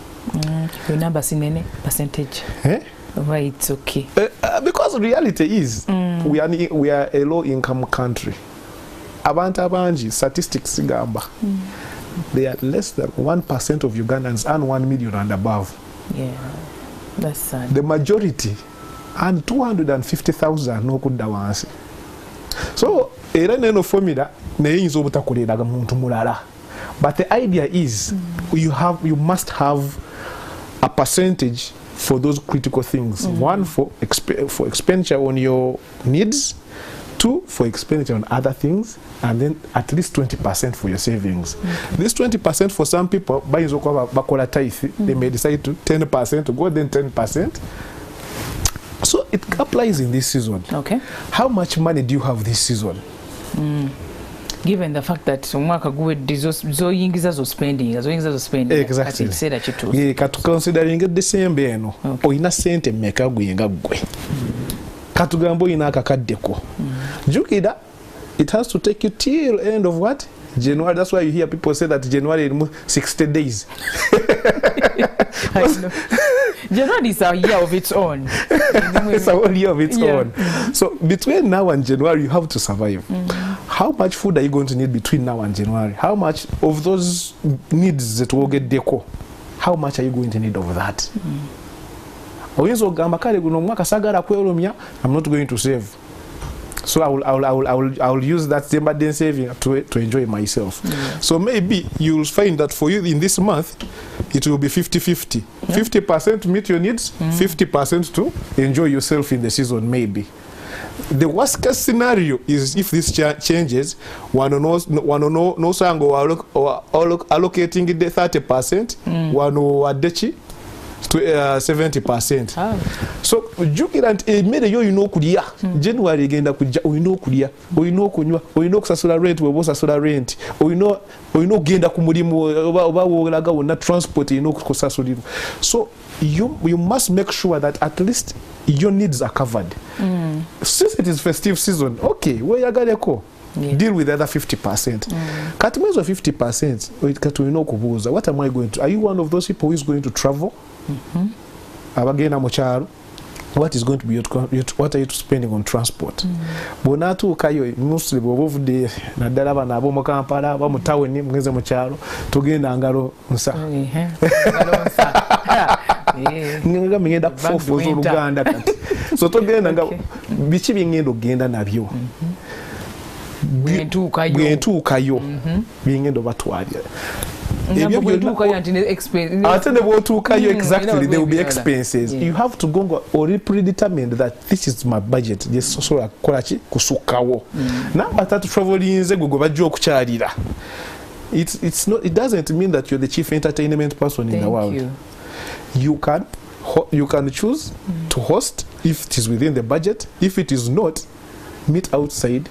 Your number sinene percentage. Why it's okay? Because reality is we are a low income country. Abantu abangi statistics gamba they are less than 1% of Ugandans earn 1 million and above. Yeah, that's sad. The majority earn 250,000 n'okudda wansi. So era neno formula neyinza obutakoleraga muntu mulala. But the idea is you must have a percentage for those critical things. One for expenditure on your needs, two for expenditure on other things, and then at least 20% for your savings. This 20% for some people, by bakola tithe, they may decide to 10% to go, then 10%. So it applies in this season. Okay. How much money do you have this season? Given the fact that omwaka guwedde zoyingiza zo spending. Exactly. Kati considering December eno oyina sente mmeka gwenga gwe. Katugamba oyina akakaddeko. Jukira it has to take you till end of what? January. That's why you hear people say that January is 60 days. I know. January is a year of its own. It's a whole year of its own. So between now and January, you have to survive. How much food are you going to need between now and January? How much of those needs that will get deco? How much are you going to need of that? Oyinza ogamba kale guno omwaka sagala kwerumya, I'm not going to save. So I will use that December day saving to enjoy myself. So maybe you'll find that for you in this month, it will be 50-50. 50% to meet your needs, 50% to enjoy yourself in the season maybe. The worst case scenario is if this changes, one no sango allocating the 30%, one adechi 70%. So jukira nti emmere yo olina okulya January egenda kujja olina okulya olina okunywa olina okusasula rent weba osasula rent olina okugenda ku mulimu oba wolaga wonna transport olina okusasulirwa. So you must make sure that at least your needs are covered. Since it is festive season, okay, weyagaleko. Deal with the other 50%. Kati mwezi wa 50%, kati olina okubuuza, what am I going to? Are you one of those people who is going to travel? Abagenda mu kyalo, what is going to be what are you spending on transport? Bw'onaatuukayo mostly bw'oba ovudde naddala bano ab'omu Kampala aba mu tawuni mugenze mu kyalo tugenda ngalo nsa nga ngenda kufoofooza Oluganda kati so togenda nga biki byengenda okugenda nabyo bwentuukayo byengenda obatwalira ate ne bw'otuukayo exactly there will be expenses. You have to go already predetermined that this is my budget gyesobola kukola ki kusukkawo namba tatu travelinze gwe bajja okukyalira. It doesn't mean that you're the chief entertainment person in the world. You can choose to host if it is within the budget. If it is not, meet outside.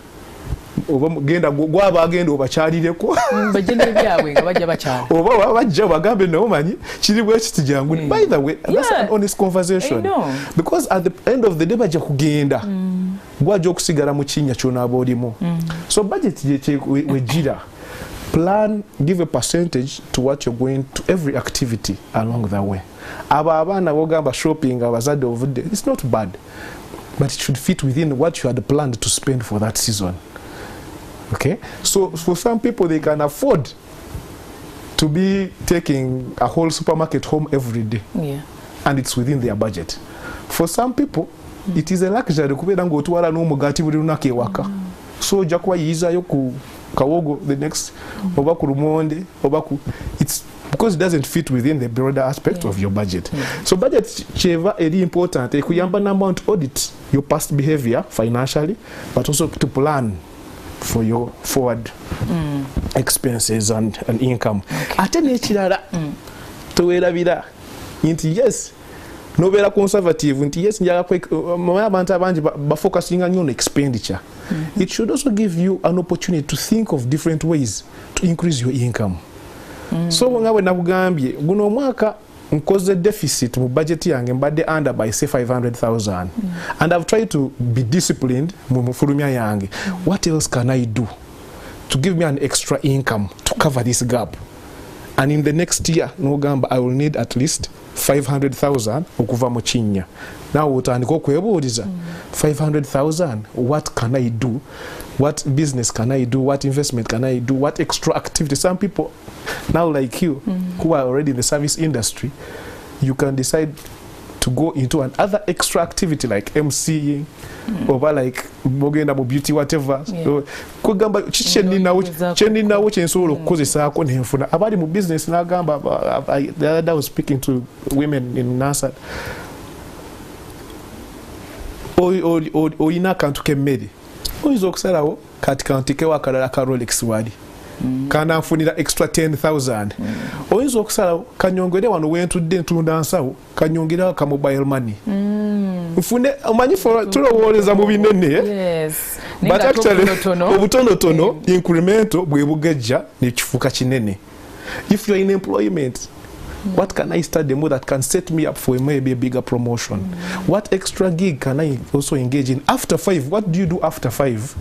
Oba genda gwaba agenda obakyalireko bajene byabwe nga bajja bakyala oba bajja bagambe no manyi kiri bwe kitijangu. By the way, that's an honest conversation because at the end of the day bajja kugenda gwajja okusigala mu kinnya kyona abolimu. So budget je wejira plan, give a percentage to what you're going to every activity along the way. Aba abaana bogamba shopping abazadde ovudde, it's not bad, but it should fit within what you had planned to spend for that season. Okay, so for some people they can afford to be taking a whole supermarket home every day, and it's within their budget. For some people it is a luxury kubeera ng'otwala n'omugaati buli lunaku ewaka, so ojja kubayiizayo ku kawogo the next oba ku lumonde oba ku it's because it doesn't fit within the broader aspect of your budget. So budget cheva eri important ekuyamba namount audit your past behavior financially, but also to plan for your forward expenses and income. Ate n'ekirala towerabira nti yes nobeera conservative nti yes njagala abantu abangi bafocusinga nnyo on expenditure. It should also give you an opportunity to think of different ways to increase your income. So nga bwe nakugambye guno omwaka nkoze deficit mu budget yange mbadde under by say 500,000 and I've tried to be disciplined mu mufulumya yange. What else can I do to give me an extra income to cover this gap? And in the next year nogamba I will need at least 500,000 okuva mu kinnya. Now otandika okwebuuliza 500,000, what can I do? What business can I do? What investment can I do? What extra activity? Some people now like you who are already in the service industry, you can decide to go into another extra activity like MCing or like bogenda mu beauty whatever. Kugamba cheninawo chensobola okukozesaako nenfuna abali mu business nagamba. The other day I was speaking to women in NASA. Oyina akantu k'emmere oyinza okusalawo kati kantikewo akalala ka Rolex wali kananfunira extra 10,000. Oyinza okusalawo kanyongere wano wentudde ntunda nsawo kanyongera ka mobile money nfune omanyi tulowooleza mu binene but actually obutonotono incremental bwe bugejja nekifuuka kinene. If you're in employment, what can I study more that can set me up for maybe a bigger promotion? What extra gig can I also engage in after 5? What do you do after 5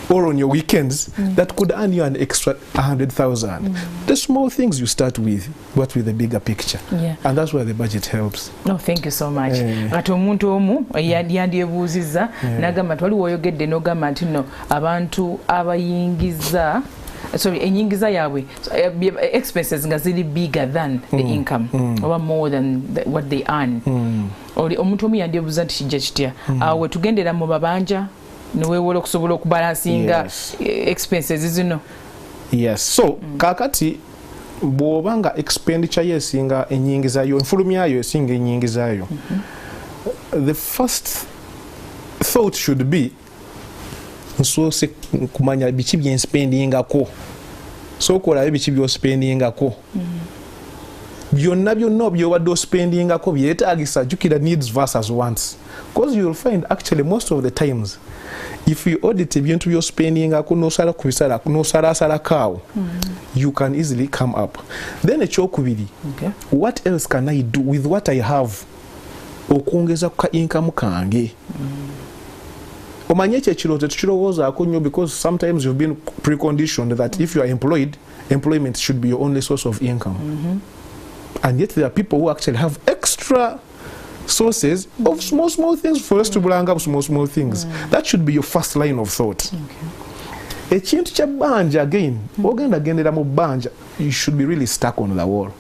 or on your weekends that could earn you an extra 100,000? The small things you start with, but with a bigger picture. And that's where the budget helps. No, thank you so much. Ati omuntu omu yandyebuuziza nagamba twali woyogedde n'ogamba nti no abantu abayingiza enyingiza yaabwe expenses nga ziri bigger than the income or more than what they earn. Omuntu omu yandyebuuza nti kijja kitya awe tugendera mu babanja neweewola okusobola okubalansinga expenses zino. Yes, so kakati bw'obanga expenditure yesinga enyingiza yo enfulumya yo esinga enyingiza yo, the first thought should be nsoose kumanya biki byenspendingako, so okola biki byospendingako byonna byobadde ospendingako byetaagisa jjukira needs versus wants, because you'll find actually most of the times if you audit ebintu byospendingako nosala ku bisala nosalasalakaawo, you can easily come up. Then ekyokubiri, what else can I do with what I have okwongeza ku income kange? Omanye ekyo ekirooto tukirowoozaako nnyo, because sometimes you've been preconditioned that if you are employed, employment should be your only source of income. And yet there are people who actually have extra sources of small things for us to bring up small things. That should be your first line of thought. Ekintu kya bbanja, again, ogenda gendera mu bbanja, you should be really stuck on the wall.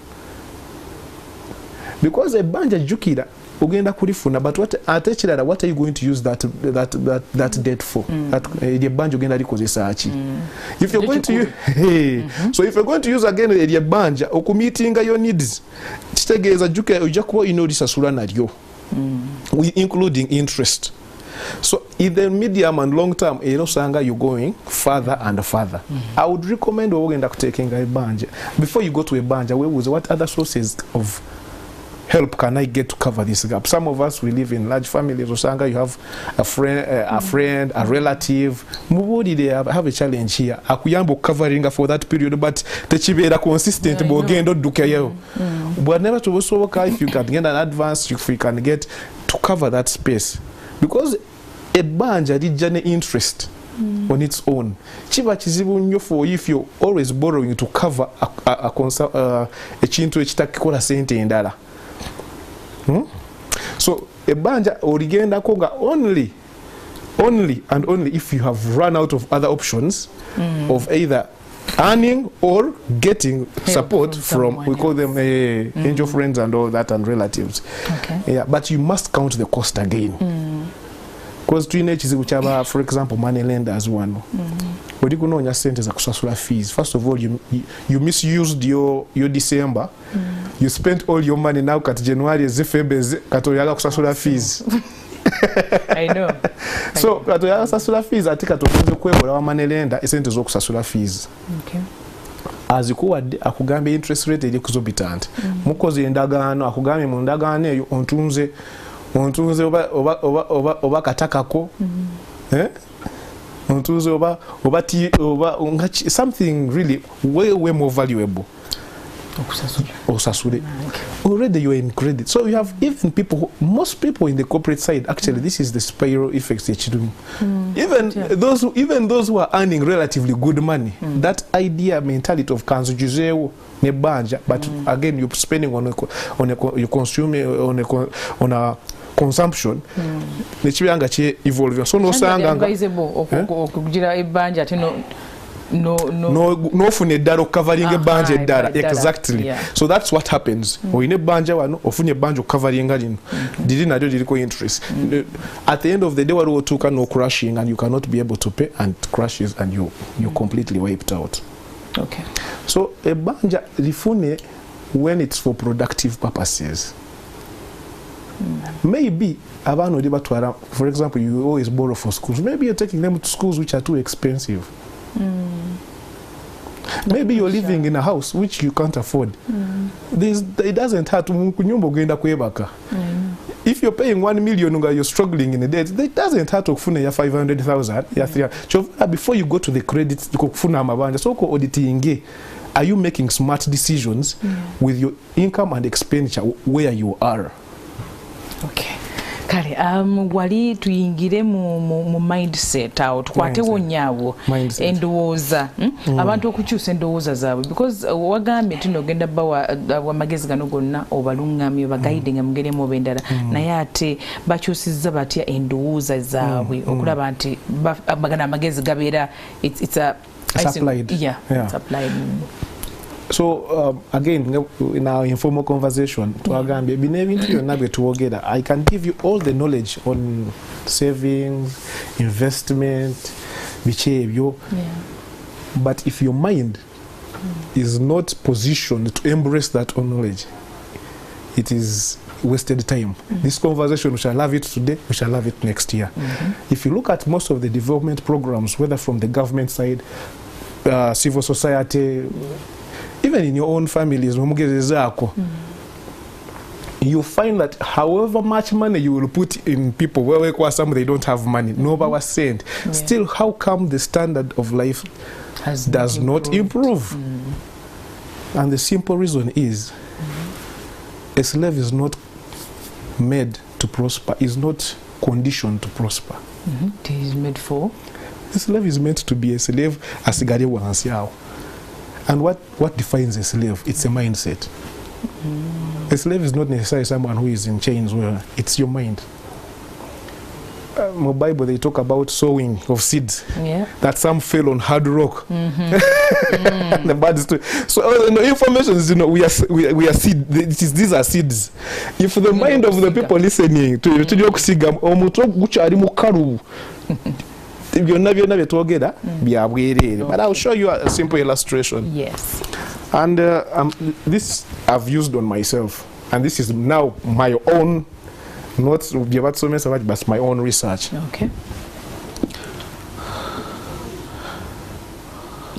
Because ebbanja jjukira ogenda kulifuna, but what are you going to use that debt for? Ebbanja ogenda likozesa ki? If you're going to use, so if you're going to use again ebbanja okumeetinga your needs, kitegeeza jjukira ojja kuba olina olisasula nalyo, including interest. So in the medium and long term, sanga you're going further and further. I would recommend ogenda kutekinga ebbanja. Before you go to ebbanja, what other sources of help can I get to cover this gap? Some of us, we live in large families. Osanga, you have a friend, a relative. Mubodi, they have a challenge here. Akuyambo covering for that period, but techibera consistent. Bogendo dukeyo. But never to also work if you can get an advance, if you can get to cover that space, because a banja did journey interest on its own. Chiba chizibu nnyo for if you're always borrowing to cover a chintu ekitakikola sente endala. So a banja origenda konga only and only if you have run out of other options of either earning or getting help support from we call them angel friends and all that and relatives. Yeah, but you must count the cost again. Because twine ekizibu kyaba, for example, money lenders wano. Odi kunoonya sente za kusasula fees. First of all, you misused your December. You spent all your money now kati January February katoyaga kusasula fees. I know. So katoyaga kusasula fees ati katokunze kwebola wa money lender esente zo kusasula fees. Okay. Azikuwadde akugambe interest rate eri exorbitant. Mukoze endagaano akugambe mu ndagaano eyo ontunze oba katakako, ontunze oba something really way more valuable. Osasure. Already you are in credit. So you have even people, most people in the corporate side, actually this is the spiral effects that you're doing. Even those who are earning relatively good money, that idea, mentality of kanzujuzeo ne banja, but again you're spending you consuming on a consumption. Nechibanga che evolve. So no sanga okugira ebanja tino no fune daro covering a banja dara exactly. Yeah. So that's what happens. Oine banja wano ofune banja covering lino didi nadyo diliko interest. At the end of the day waro otuka no crashing and you cannot be able to pay and crashes and you're completely wiped out. Okay. So a banja rifune when it's for productive purposes. Maybe abano di batwara, for example, you always borrow for schools. Maybe you're taking them to schools which are too expensive. Maybe you're living in a house which you can't afford. It doesn't hurt. If you're paying 1 million, you're struggling in the debt. It doesn't hurt to funa ya 500,000. Before you go to the credit, are you making smart decisions with your income and expenditure where you are? Okay. Kale, wali tuyingire mu mindset awo tukwatewo nyawo endowooza abantu okukyusa endowooza zaabwe, because wagambye tinogenda bawa magezi gano gonna obalungamye bagaidinga mugeremu obendala naye ate bakyusizza batya endowooza zaabwe okulaba nti bagana amagezi gabeera it's applied. It's applied. So again, in our informal conversation, I can give you all the knowledge on savings, investment, behavior, but if your mind is not positioned to embrace that knowledge, it is wasted time. This conversation, we shall have it today, we shall have it next year. If you look at most of the development programs, whether from the government side, civil society, even in your own families, you find that however much money you will put in people, where some they don't have money, no power sent, still how come the standard of life does not improve? And the simple reason is a slave is not made to prosper, is not conditioned to prosper. It is made for? A slave is meant to be a slave asigare wansi yao. And what defines a slave? It's a mindset. A slave is not necessarily someone who is in chains, where it's your mind. In the Bible they talk about sowing of seeds, that some fell on hard rock. The bad story. So information is, we are seed. These are seeds. If the mind of the people listening to but I'll show you a simple illustration. Yes. And this I've used on myself, and this is now my own, not so much, but my own research. Okay.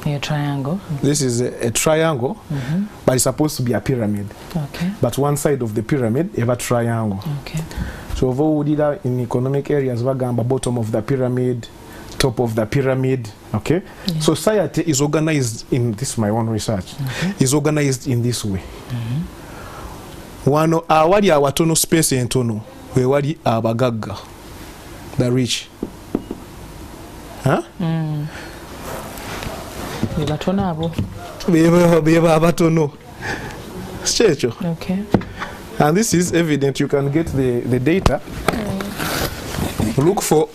A triangle. This is a triangle, but it's supposed to be a pyramid. Okay. But one side of the pyramid is a triangle. Okay. So we did that in economic areas, bottom of the pyramid, top of the pyramid. Okay. Society is organized in this. My own research is organized in this way. One awali awatono space entono we wali abagagga, the rich. Huh? Beba abatono. Okay. And this is evident. You can get the data. Look for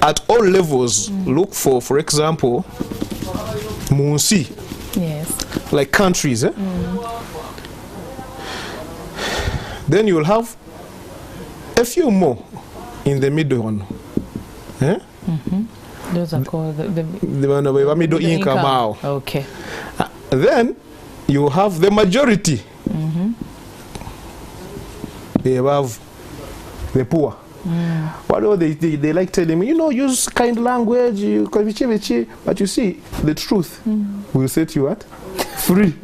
at all levels. Look for example, Munsi. Yes. Like countries. Then you will have a few more in the middle one. Those are called the middle income. Okay. Then you have the majority. They have the poor. What do they like telling me? Use kind language, but you see, the truth will set you at free.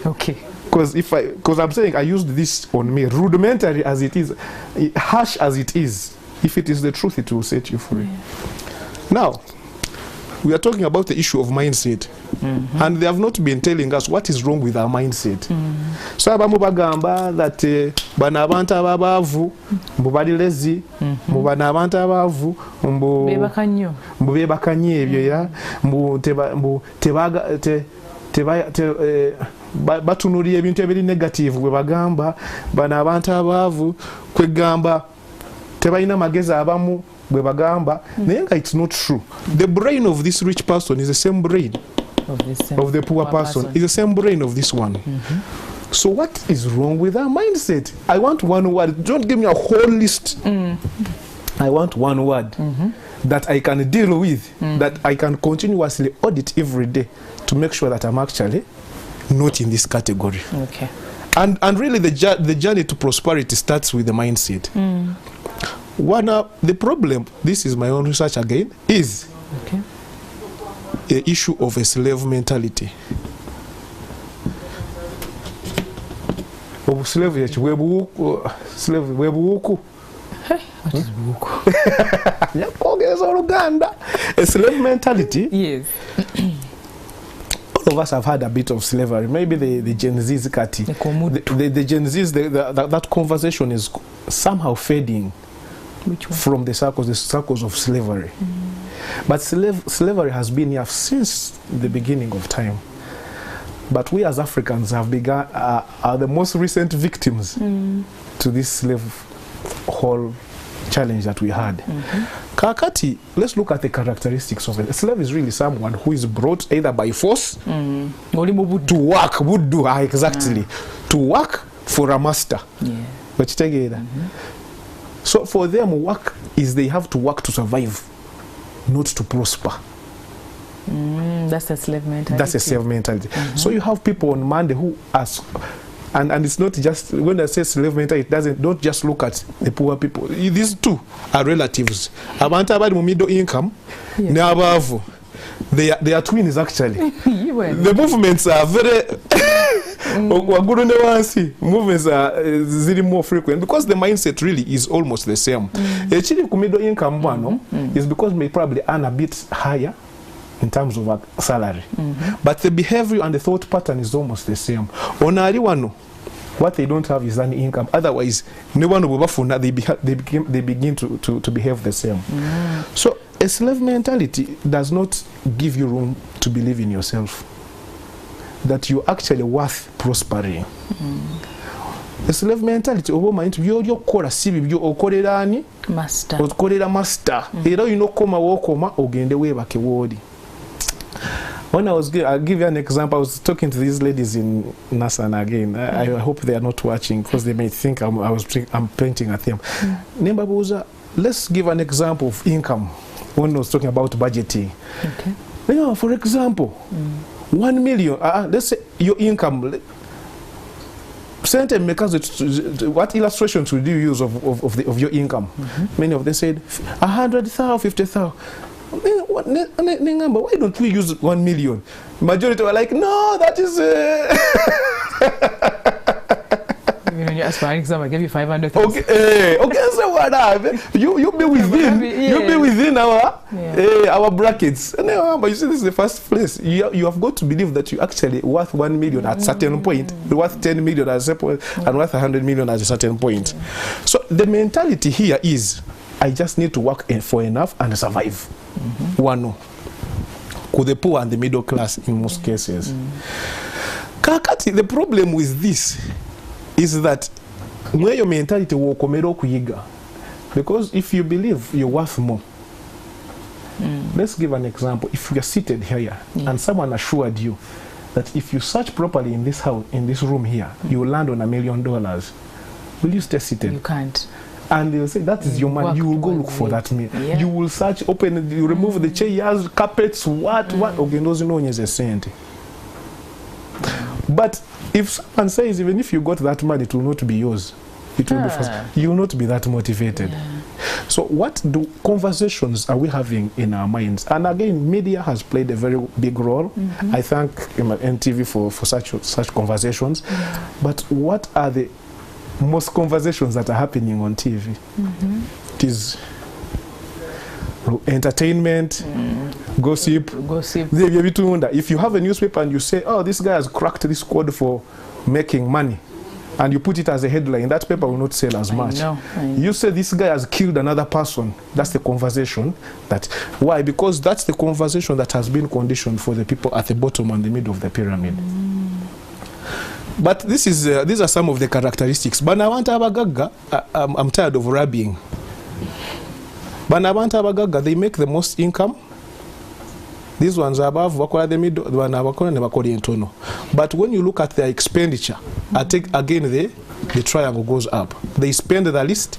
Okay. Because I'm saying I used this on me, rudimentary as it is, harsh as it is. If it is the truth, it will set you free. Now, we are talking about the issue of mindset. And they have not been telling us what is wrong with our mindset. So abamu bagamba that bana abantu ababavu mbu bali lazy, mbu bana abantu abavu mbu bebakanye ebyo ya mbu batunulira ebintu ebiri negative bwe bagamba bana abantu abavu kwegamba tebalina magezi abamu bwe bagamba naye nga it's not true. The brain of this rich person is the same brain of the poor person. Is the same brain of this one. So what is wrong with our mindset? I want one word. Don't give me a whole list. I want one word that I can deal with, that I can continuously audit every day to make sure that I'm actually not in this category. Okay. And really the journey to prosperity starts with the mindset. The problem, this is my own research again, is the issue of a slave mentality. Slave webuku. What is buku? A slave mentality. Yes. All of us have had a bit of slavery. Maybe the Gen Z's kati. The Gen Z's, that conversation is somehow fading. Which one? From the circles of slavery. But slavery has been here since the beginning of time. But we as Africans have begun are the most recent victims to this slave whole challenge that we had. Kakati, let's look at the characteristics of it. A slave is really someone who is brought either by force to work, would do exactly to work for a master. So for them, work is they have to work to survive, not to prosper. That's a slave mentality. That's a slave mentality. So you have people on Monday who ask, and it's not just, when I say slave mentality, don't just look at the poor people. These two are relatives. Abantu abali mu middle income, they are twins actually. The movements are very wagulu ne wansi movements are ziri more frequent because the mindset really is almost the same. Ekiri ku middle income bwano is because may probably earn a bit higher in terms of a salary, but the behavior and the thought pattern is almost the same. Onali wano, what they don't have is an income. Otherwise, no one will they begin to behave the same. So a slave mentality does not give you room to believe in yourself, that you're actually worth prospering. A slave mentality over mind byo kola sibi byo okolera ani master okolera master era you know koma wokoma ogende webake wodi. When I'll give you an example. I was talking to these ladies in Ensasaanya again. I hope they are not watching because they may think I'm pointing at them. Nembabuza, let's give an example of income when I was talking about budgeting. Okay. Now, for example, 1 million, let's say your income, what illustrations would you use of your income? Many of them said 100,000, 50,000. Why don't we use 1 million? Majority were like, no, that is. When you ask for an example, I give you 500,000. Okay, so what? You be within, you be within our brackets. But you see, this is the first place. You have got to believe that you actually worth 1 million at a certain point, worth 10 million at a certain point, and worth 100 million at a certain point. So the mentality here is, I just need to work for enough and survive. One, with the poor and the middle class in most cases. Kakati, the problem with this is that where your mentality will come kuyiga, because if you believe you're worth more. Let's give an example. If you're seated here and someone assured you that if you search properly in this house, in this room here, you will land on $1 million, will you stay seated? You can't. And they'll say, that is your man, you will go look for that man. You will search, open, you remove the chairs, carpets, what, okay, those no is a cent. But if someone says, even if you got that money, it will not be yours. It will be first. You will not be that motivated. So what conversations are we having in our minds? And again, media has played a very big role. I thank NTV for such conversations. But what are the most conversations that are happening on TV? It is entertainment, gossip. If you have a newspaper and you say, oh, this guy has cracked this code for making money, and you put it as a headline, that paper will not sell as much. I know. You say this guy has killed another person, that's the conversation. Why? Because that's the conversation that has been conditioned for the people at the bottom and the middle of the pyramid. But these are some of the characteristics. Banawanta abagaga, I'm tired of rubbing. Banawanta abagaga, they make the most income. These ones are above, wakola the middle, wakola ne bakoli entono. But when you look at their expenditure, again the triangle goes up. They spend the least.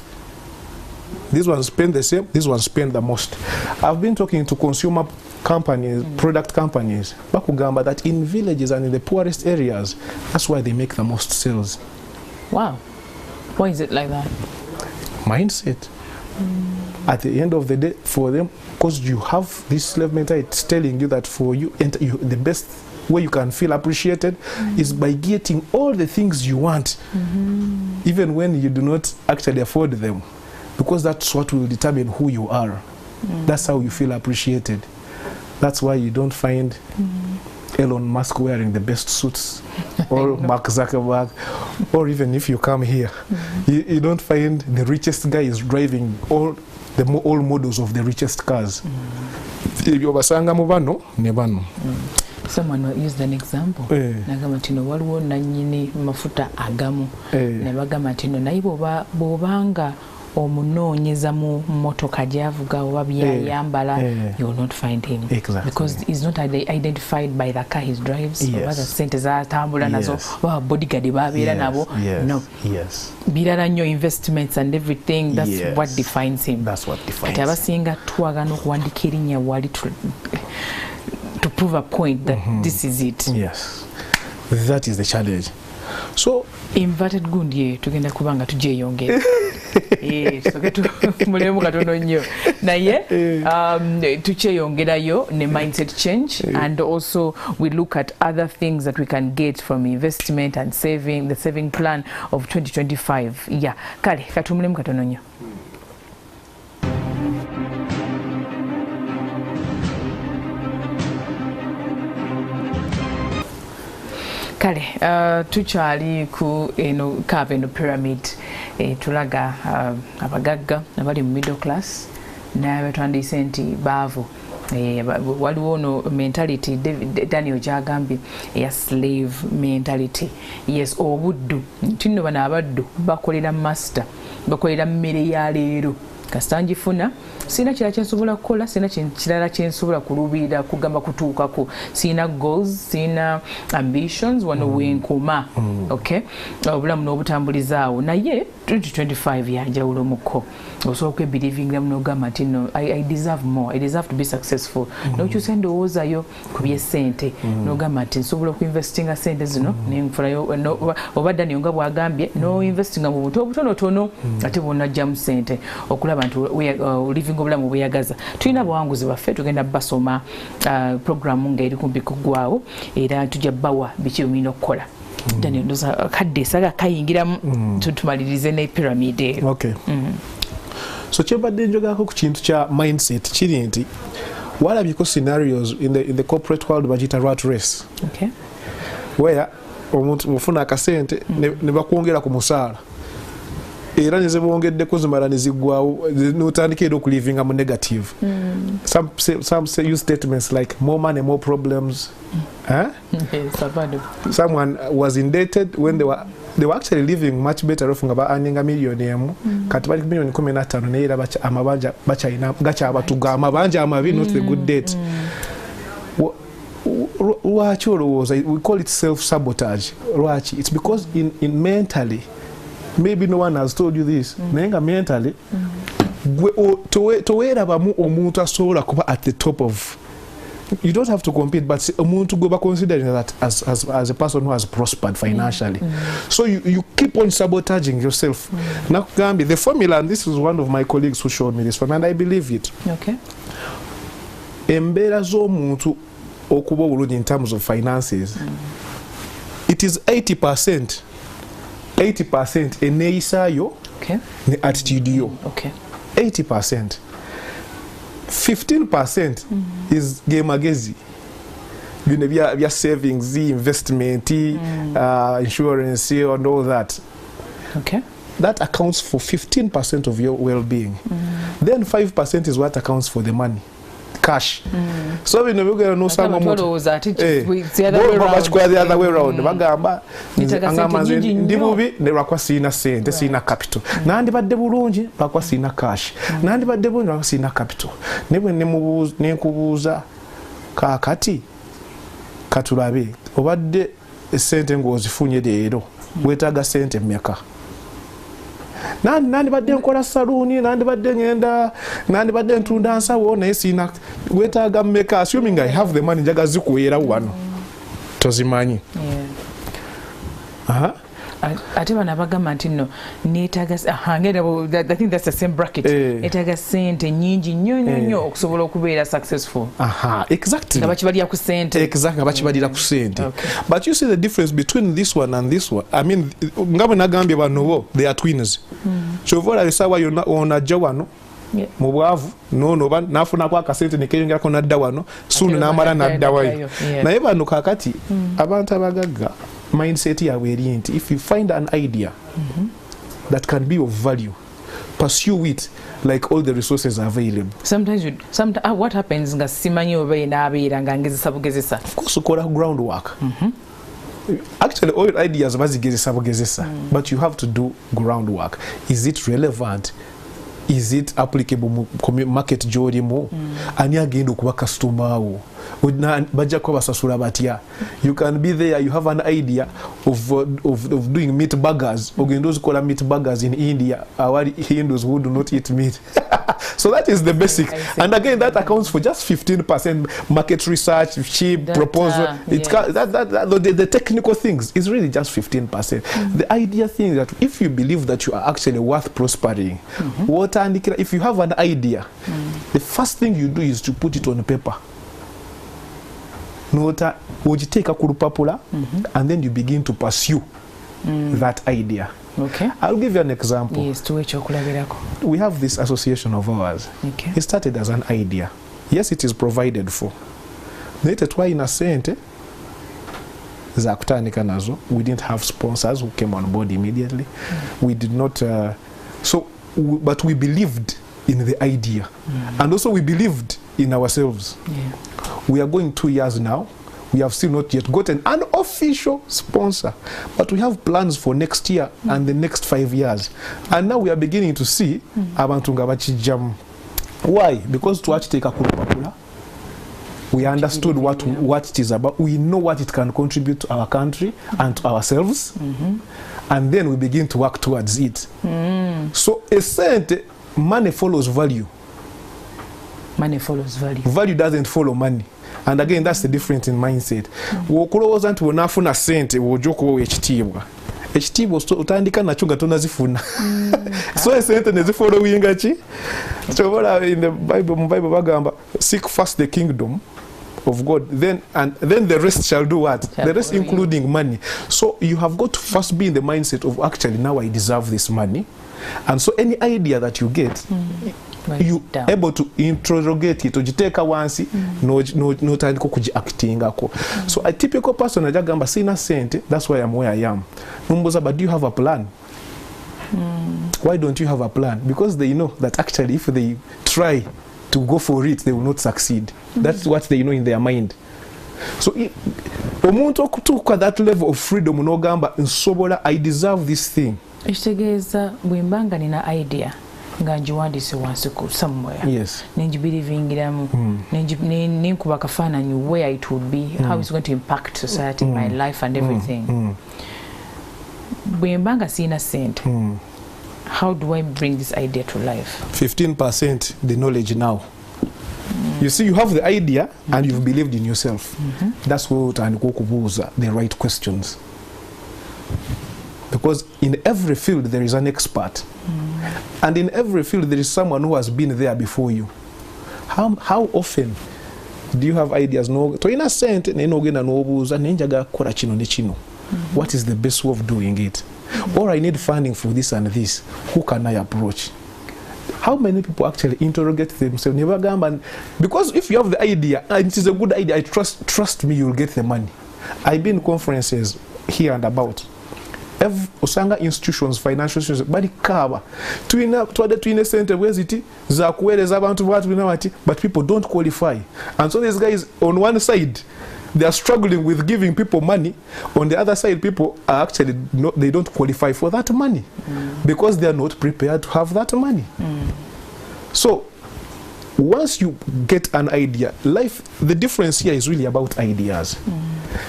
These ones spend the same. These ones spend the most. I've been talking to consumer companies, product companies, bakugamba that in villages and in the poorest areas, that's why they make the most sales. Wow. Why is it like that? Mindset. At the end of the day, for them, because you have this slave mentality, it's telling you that for you, the best way you can feel appreciated is by getting all the things you want, even when you do not actually afford them, because that's what will determine who you are. That's how you feel appreciated. That's why you don't find Elon Musk wearing the best suits, or Mark Zuckerberg, or even if you come here, you don't find the richest guy is driving all models of the richest cars. Someone used an example. Nagamba tino waliwo nanyini mafuta agamu. Ne bagamba tino naye bobanga omunoonyeza mu motoka gyavuga oba byayambala, you will not find him. Exactly. Because he's not identified by the car he drives, or the sente zatambula nazo, or bodyguard babeera nabo. No. Birala nnyo investments and everything, that's what defines him. That's what defines him. Kati abasinga twagana okuwandika erinnya wali to prove a point that this is it. Yes. That is the challenge. So inverted gundi tugenda kubanga tujeyongera. tusoke mulemu katono nnyo naye tukyeyongerayo ne mindset change and also we look at other things that we can get from investment and saving, the saving plan of 2025. Kale katumulemu katono nnyo. Kale tukyali ku eno kava eno pyramid tulaga abagagga abali mu middle class n'abatwandise nti baavu waliwo no mentality Daniel gyagambye eya slave mentality. Yes, obuddu nti nno bano abaddu bakolera master, bakolera mmere ya leero kasita ngifuna sina kirala kyensobola kukola, sina kirala kyensobola kulubira kugamba kutuukako, sina goals, sina ambitions wano wenkuma. Okay, obulamu n'obutambulizaawo naye 2025 yanjawulo muko osobola okwebelievingira munogamba nti no I deserve more, I deserve to be successful. Nokyusa endowoozayo ku by'essente nogamba nti nsobola okuinvestinga sente zino nenfulayo oba Daniel nga bwagambye no investinga mu buntu obutonotono ate bwonajjamu sente okulaba nti living obulamu bweyagaza. Tulina bawanguzi baffe tugenda basoma programu ng'eri kumpi kuggwawo era tujja bawa biki bimina okukola. Daniel ndoza kadde saga kayingiramu tumalirize ne pyramid eyo. Okay. So kyebadde njogako ku kintu kya mindset kiri nti walabyeko scenarios in the corporate world bagita rat race. Okay. Where omuntu mufuna akasente ne bakwongera ku musaala era ne zibongeddeko zimala ne ziggwawo n'otandika era okulivinga mu negative. Some say use statements like more money, more problems. Someone was indebted when they were actually living much better off nga baaninga miliyoni emu kati bali miliyoni 15 naye era amabanja bachayina gakyabatuga amabanja amabi not the good debt. Lwaki olowooza we call it self-sabotage? Lwaki? It's because in mentally, maybe no one has told you this, naye nga mentally toweerabamu omuntu asobola kuba at the top of. You don't have to compete, but omuntu gwe considering that as a person who has prospered financially. So you keep on sabotaging yourself. Nakugambi, the formula, and this is one of my colleagues who showed me this formula, and I believe it. Okay. Embeera z'omuntu okuba obulungi in terms of finances, it is 80% eneeyisaayo ne attitude yo. 80%. 15% is gemagezi. Bino bya savings, investment, insurance and all that. Okay. That accounts for 15% of your well-being. Then 5% is what accounts for the money. Cash. So we know no some the other way around. Bagamba ndibubi ne bakwa sina sente sina capital. Nandi badde bulungi bakwa sina cash. Nandi badde bulungi bakwa sina capital. Nebwe ne nkubuuza kakati katulabe obadde sente ngozifunye leero wetaaga sente mmeka? Nandi badde nkola salooni, nandi badde ngenda, nandi badde ntunda nsawo naye sina wetaaga mmeka? Assuming I have the money njaga zikuweera wano tozimanyi. Ate bana bagamba nti nno neetaaga I think that's the same bracket. Neetaaga sente nnyingi nnyo okusobola okubeera successful. Exactly. Nga bakibalira ku sente. Exactly, nga bakibalira ku sente. But you see the difference between this one and this one. I mean, nga bwe nagambye bano bo, they are twins. Kyovola esawa yonna onajja wano mu bwavu nono nafunako akasente nekeyongerako nadda wano sunu n'amala naddawayo. Naye bano kakati abantu abagagga mindset yaabwe eri nti if you find an idea that can be of value, pursue it like all the resources are available. Sometimes what happens nga simanyi oba inaabeera nga ngezesa bugezesa. Of course ukola groundwork. Actually all ideas bazigezesa bugezesa, but you have to do groundwork. Is it relevant? Is it applicable mu market gy'olimu? Ani agenda okuba customer wo? bajja kuba basasula batya. You can be there, you have an idea of doing meat burgers. Ogenda ozikola meat burgers in India. Our Hindus who do not eat meat. So that is the basic. And again, that accounts for just 15% market research, cheap proposal. The technical things is really just 15%. The idea thing that if you believe that you are actually worth prospering, if you have an idea, the first thing you do is to put it on paper. Take a kurupapula, and then you begin to pursue that idea. Okay. I'll give you an example. Yes, to which we have this association of ours. Okay. It started as an idea. Yes, it is provided for. Later, twalina sente za kutandika nazo. We didn't have sponsors who came on board immediately. We did not. But we believed in the idea, and also we believed in ourselves. Yeah. We are going 2 years now. We have still not yet gotten an official sponsor, but we have plans for next year and the next 5 years. And now we are beginning to see abantu nga bachijjamu. Why? Because twakiteeka ku lupapula, we understood what it is about. We know what it can contribute to our country and to ourselves, and then we begin to work towards it. So a cent, money follows value. Money follows value. Value doesn't follow money. And again, that's the difference in mindset. Wokulowooza nti bw'onaafuna ssente w'ojja okubawa ekitiibwa. Ekitiibwa otandika nakyo nga tonazifuna. So essente ne zifolowinga ki? Kyobola in the Bible, mu Bible bagamba seek first the kingdom of God, then the rest shall do what? The rest including money. So you have got to first be in the mindset of actually now I deserve this money. And so any idea that you get, you able to interrogate it, ogiteeka wansi n'otandika okugiactingako. So a typical person ajja gamba sina sente, that's why I'm where I am. Mumbuuza, but do you have a plan? Why don't you have a plan? Because they know that actually if they try to go for it, they will not succeed. That's what they know in their mind. So omuntu okutuuka that level of freedom n'ogamba nsobola, I deserve this thing. Ekitegeeza bwembanga nina idea nga ngiwandiise wansi ku somewhere. Yes. Nenjibirivingiramu. Nenkuba akafaananyi where it would be, how it's going to impact society, my life and everything. Bwembanga sina sente. How do I bring this idea to life? 15% the knowledge now. You see, you have the idea and you've believed in yourself. That's what I'm going to kubuuza the right questions. Because in every field there is an expert. And in every field there is someone who has been there before you. How often do you have ideas? No, to ina sente nenogenda n'obuuza nenjaga kukola kino ne kino. What is the best way of doing it? Or I need funding for this and this. Who can I approach? How many people actually interrogate themselves? Because if you have the idea and it is a good idea, I trust me, you'll get the money. I've been in conferences here and about. Osanga institutions, financial institutions, bali kaba twade center weziti za kuweleza abantu bwatu binawati, but people don't qualify. And so these guys on one side they are struggling with giving people money, on the other side people are actually they don't qualify for that money because they are not prepared to have that money. So once you get an idea, life, the difference here is really about ideas.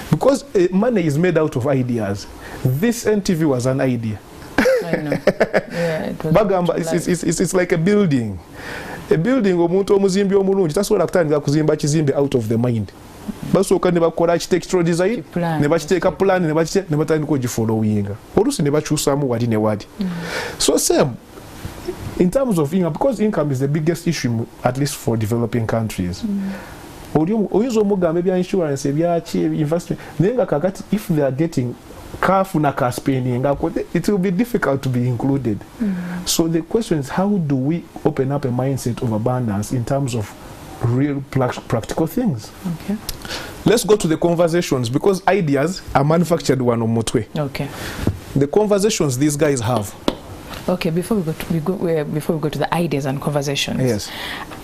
Because money is made out of ideas. This NTV was an idea. I know. Yeah, Bagamba, it's like a building. A building omuntu omuzimbi omulungi tasobola kutandika kuzimba kizimbe out of the mind. Basooka ne bakola architectural design, ne bakiteeka plan, ne batandika ogifollowinga. Oluusi ne bakyusaamu wali ne wali. So same, in terms of income, because income is the biggest issue, at least for developing countries. Oyinza omugamba ebya insurance, ebyaki, investment, naye nga kakati if they are getting kafuna ka spending, it will be difficult to be included. So the question is, how do we open up a mindset of abundance in terms of real practical things? Okay. Let's go to the conversations, because ideas are manufactured one on Mutwe. Okay. The conversations these guys have. Okay, before we go to the ideas and conversations, yes,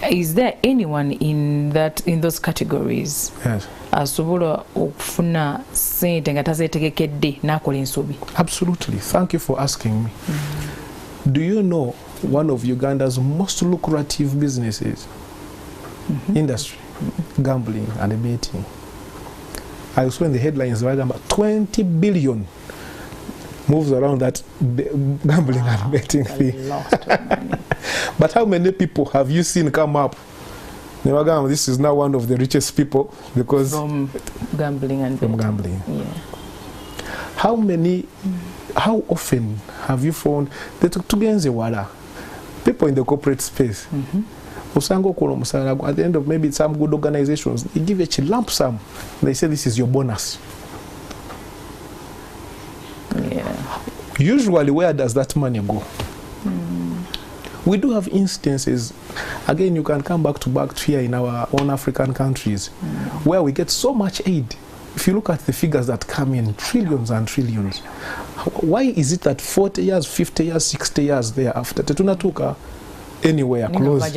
is there anyone in those categories? Yes. Asobola okufuna sente nga tazetegekedde nakola ensobi? Absolutely. Thank you for asking me. Do you know one of Uganda's most lucrative businesses, industry, gambling and betting. I saw in the headlines right about 20 billion moves around that gambling and betting thing. A lot of money. But how many people have you seen come up? This is now one of the richest people because from gambling and from betting. gambling. Yeah. How often have you found that people in the corporate space? At the end of maybe some good organizations, they give you a lump sum. They say this is your bonus. Yeah. Usually, where does that money go? We do have instances, again, you can come back to here in our own African countries, where we get so much aid. If you look at the figures that come in, trillions and trillions. Why is it that 40 years, 50 years, 60 years thereafter, tetunatuka anywhere close?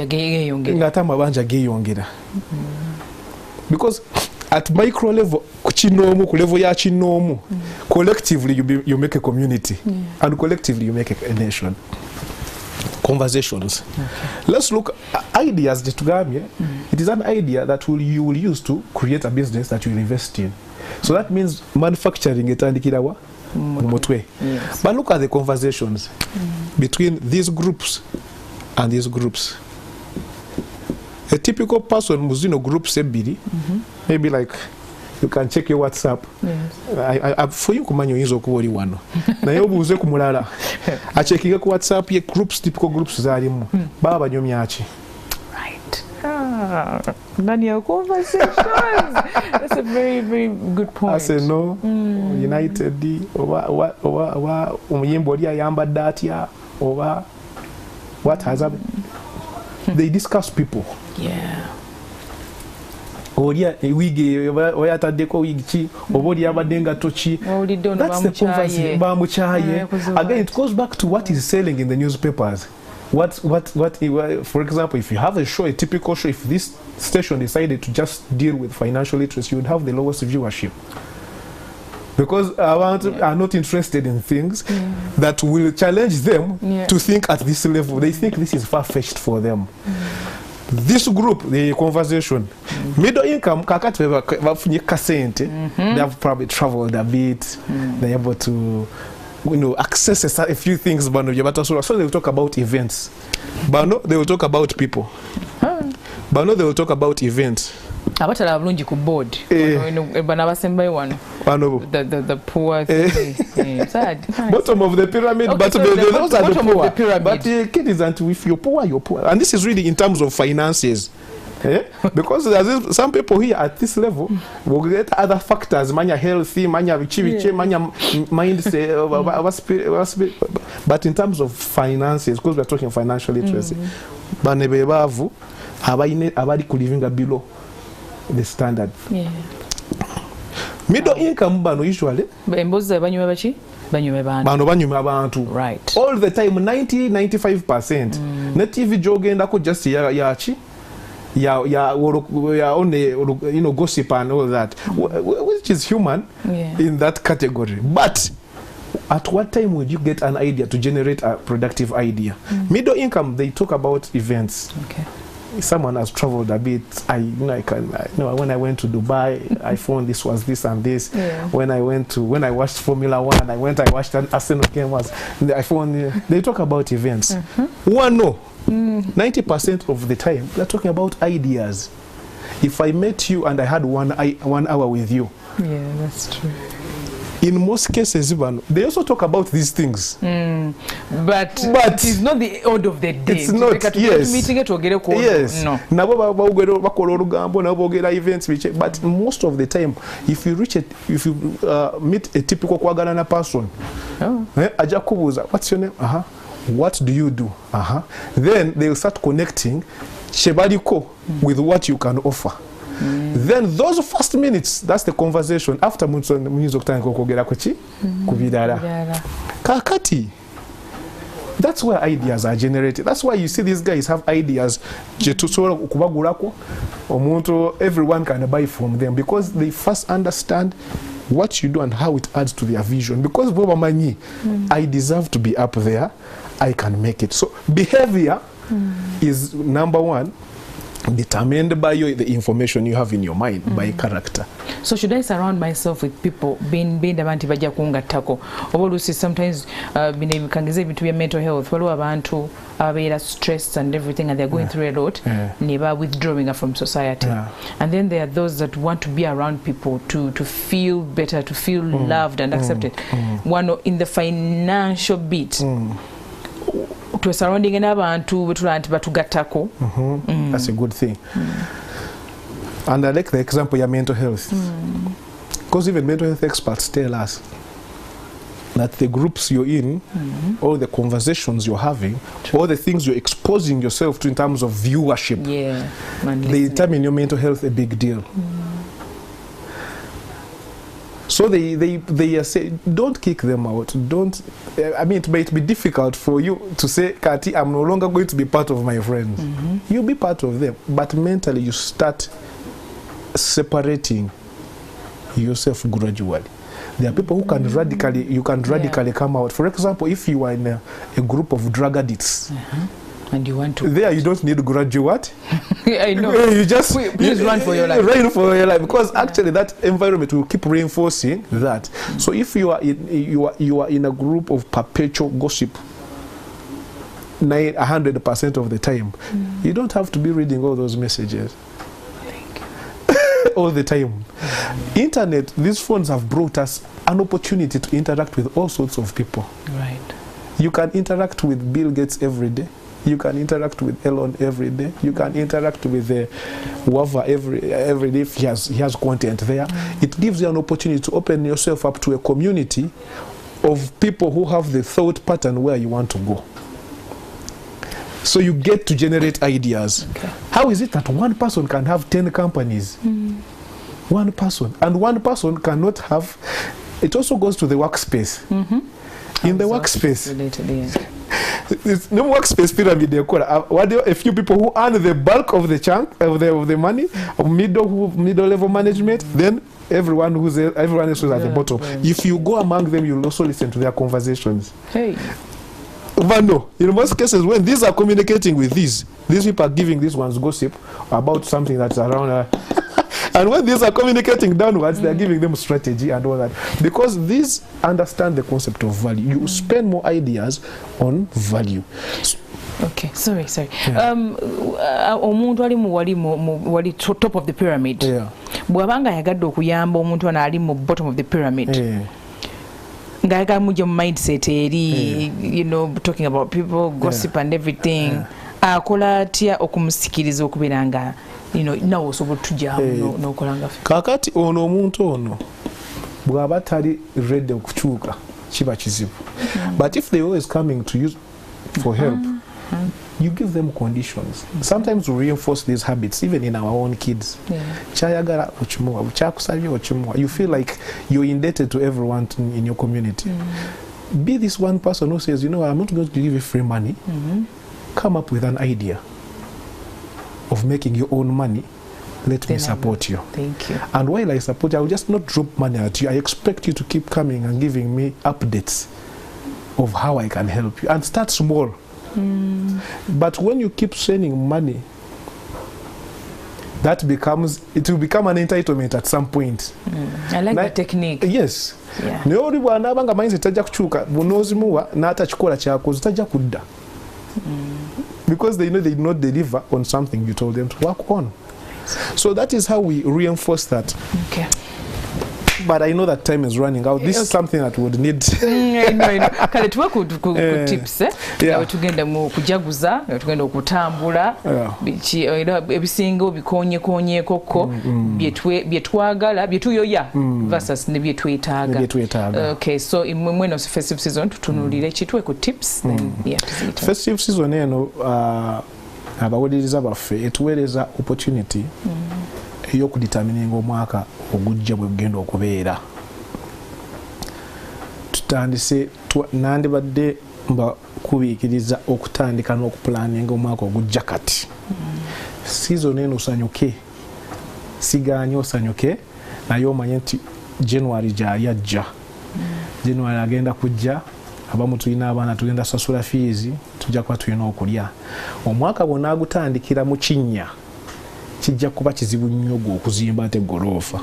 Because at micro level, level ya chinomu, collectively you make a community, and collectively you make a nation. Conversations. Okay. Let's look at ideas. It is an idea that you will use to create a business that you will invest in. So that means manufacturing it and yes. But look at the conversations between these groups and these groups. A typical person who's in a group maybe like you can check your WhatsApp. Yes. For you kumanyo hizo kuwoli wano. Na yobu uze kumulala. Acheckinga ku WhatsApp ye groups, typical groups zalimu. Baba banyomya achi. Right. Nani ya conversations. That's a very, very good point. I say no. United oba umuyimbo oli ayamba datia oba what has happened. They discuss people. Yeah. That's the conversation. Again, it goes back to what is selling in the newspapers. For example, if you have a show, a typical show, if this station decided to just deal with financial literacy, you would have the lowest viewership. Because are not interested in things that will challenge them to think at this level. They think this is far-fetched for them. This group, the conversation, middle income, they have probably traveled a bit, they're able to access a few things, but so they will talk about events. But no, they will talk about people. But no, they will talk about events. Abatala bulungi ku board banabasembayo wano the poor bottom of the pyramid, okay, but so those are the poor, but the kid isn't. If you're poor, you're poor, and this is really in terms of finances. Because there's some people here at this level will get other factors, manya healthy, manya vichiviche, manya mindset, but in terms of finances, because we're talking financial literacy, banebebavu abali ku living below the standard. Middle income bano usually embozi banyume bachi banyume abantu right all the time 90-95%. Ne TV jogenda ko just yachi ya only gossip and all that, which is human in that category. But at what time would you get an idea to generate a productive idea? Middle income, they talk about events. Okay. Someone has traveled a bit. When I went to Dubai, I found this was this and this. When I watched Formula 1, I watched an Arsenal game. I found they talk about events. 90% of the time they're talking about ideas. If I met you and I had 1 hour with you, that's true. In most cases, even they also talk about these things. But it's not the order of the day. It's not. Yes. No. But most of the time, if you meet a typical Kwagalana person, what's your name? What do you do? Then they will start connecting Shebaliko with what you can offer. Then those first minutes, that's the conversation. After Kakati. That's where ideas are generated. That's why you see these guys have ideas. Everyone can buy from them because they first understand what you do and how it adds to their vision. Because I deserve to be up there. I can make it. So behavior is number one. determined by the information you have in your mind, by character. So should I surround myself with people being abantu bajja kungattako? Oba oluusi sometimes bikangiza ebintu bya mental health, waliwo abantu ababeera stressed and everything and they're going through a lot, ne ba withdrawing from society. And then there are those that want to be around people to feel better, to feel loved and accepted. One in the financial bit. To surrounding n'abantu betula nti batugattako. That's a good thing. And I like the example of mental health. Because even mental health experts tell us that the groups you're in, all the conversations you're having, all the things you're exposing yourself to in terms of viewership, they determine your mental health a big deal. So they say, don't kick them out. Don't. I mean, it might be difficult for you to say, Kati, I'm no longer going to be part of my friends. You'll be part of them, but mentally you start separating yourself gradually. There are people who can radically come out. For example, if you are in a group of drug addicts, and you want to there, you don't need graduate. I know. You just please run for your life. Run for your life, because actually that environment will keep reinforcing that. So if you are in a group of perpetual gossip 100% of the time, you don't have to be reading all those messages all the time. Internet, these phones have brought us an opportunity to interact with all sorts of people. Right. You can interact with Bill Gates every day. You can interact with Elon every day. You can interact with whoever every day if he has content there. It gives you an opportunity to open yourself up to a community of people who have the thought pattern where you want to go. So you get to generate ideas. How is it that one person can have 10 companies? One person. And one person cannot have... It also goes to the workspace. In the workspace. It's no workspace pyramid. A few people who earn the bulk of the chunk of the money, middle level management, then everyone else is at the bottom. If you go among them, you'll also listen to their conversations. But no, in most cases, when these are communicating with these people are giving these ones gossip about something that's around and when these are communicating downwards, they're giving them strategy and all that. Because these understand the concept of value. You spend more ideas on value. Okay, sorry. Omuntu wali top of the pyramid. Bwabanga yagadde okuyamba omuntu ana ali mu bottom of the pyramid. Ngaga muje mindset eri, you know, talking about people, gossip and everything. Akola atya okumusikiriza okubiranga, you know, nawo osobola tujamu n'okolanga. Kakati ono omuntu ono bw'aba tali ready okukyuka kiba kizibu. But if they always coming to you for help, you give them conditions. Sometimes we reinforce these habits even in our own kids. Chayagala ochimuwa, chakusabye ochimuwa. You feel like you're indebted to everyone in your community. Be this one person who says, you know, I'm not going to give you free money. Come up with an idea of making your own money. Let me support you. Thank you. And while I support you, I will just not drop money at you. I expect you to keep coming and giving me updates of how I can help you. And start small. But when you keep sending money, it will become an entitlement at some point. I like that technique. Yes. Neoli bw'anaabanga mayinza tajja kukyuka bunoozimuwa n'atakikola kyakoze tajja kudda. Because they know they did not deliver on something you told them to work on. So that is how we reinforce that. Okay. But I know that time is running out. This is something that would need. Kale tuwe ku tips. Tugenda mu kujaguza, tugenda okutambula, ebisinga bikonye koko, byetwagala, byetuyoya versus ne byetwetaaga. Okay, so in mweno festive season tutunulire kitwe ku tips. Festive season eno abawuliriza baffe etuweereza opportunity ey'okudetermininga omwaka ogujja bwe gugenda okubeera. Tutandise nandibadde mbakubiikiriza okutandika n'okupulaninga omwaka ogujja kati. Season eno osanyuke, sigaanye osanyuke, naye omanye nti January gyali ajja. January agenda kujja, abamu tulina abaana tugenda sasula fees, tujja kuba tulina okulya. Omwaka gwonna agutandikira mu kinnya. kijja kuba kizibu nnyo gwe okuzimba ate goloofa.